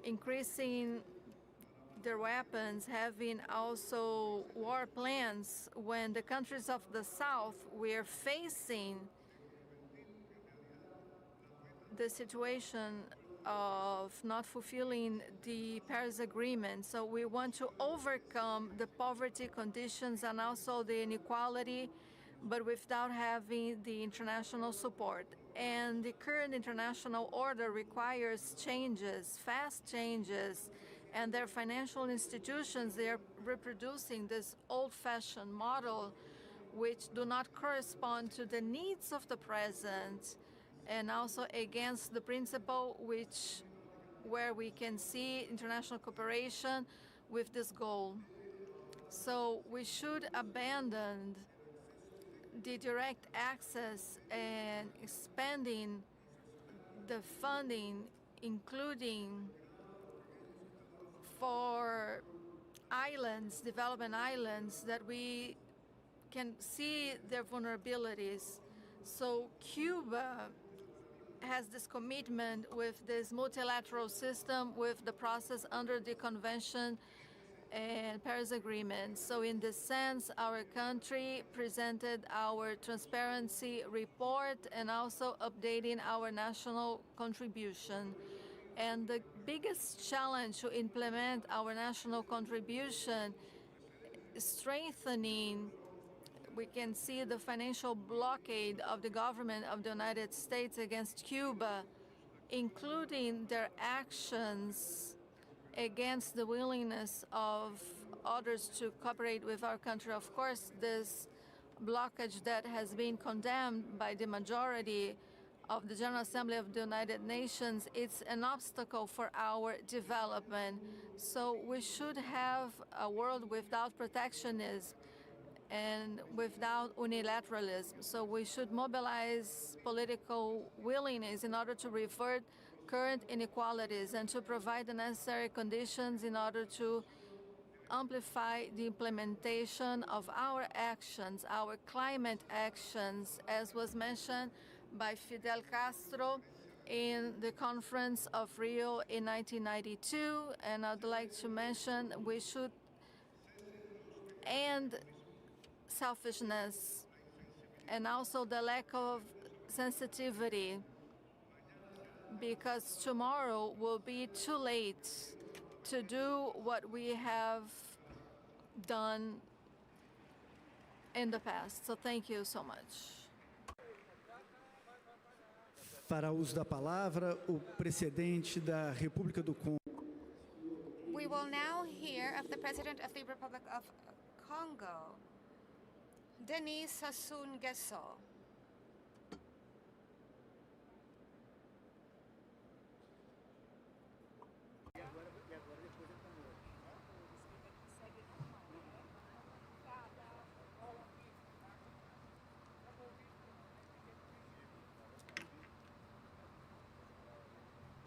increasing their weapons, having also war plans, when the countries of the South were facing the situation of not fulfilling the Paris Agreement. So we want to overcome the poverty conditions and also the inequality, but without having the international support. And the current international order requires changes, fast changes, and their financial institutions, they are reproducing this old-fashioned model which do not correspond to the needs of the present, and also against the principle where we can see international cooperation with this goal. So we should abandon the direct access and expanding the funding, including for islands, development islands, that we can see their vulnerabilities. So Cuba has this commitment with this multilateral system, with the process under the Convention and Paris Agreement. So in this sense, our country presented our transparency report and also updating our national contribution. And the biggest challenge to implement our national contribution is strengthening. We can see the financial blockade of the government of the United States against Cuba, including their actions against the willingness of others to cooperate with our country. Of course, this blockage that has been condemned by the majority of the General Assembly of the United Nations, it's an obstacle for our development. So we should have a world without protectionism and without unilateralism. So we should mobilize political willingness in order to revert current inequalities and to provide the necessary conditions in order to amplify the implementation of our actions, our climate actions, as was mentioned by Fidel Castro in the Conference of Rio in 1992. And I'd like to mention we should end selfishness and also the lack of sensitivity, because tomorrow will be too late to do what we have done in the past. So thank you so much. Fará uso da palavra o presidente da República do Congo. We will now hear of the President of the Republic of Congo, Denis Sassou Nguesso.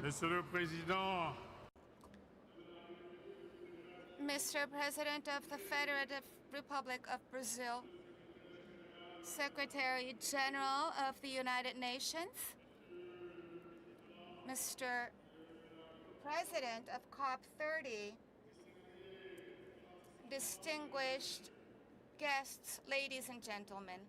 Monsieur le Président, Mr. President of the Federative Republic of Brazil, Secretary General of the United Nations, Mr. President of COP30, distinguished guests, ladies and gentlemen.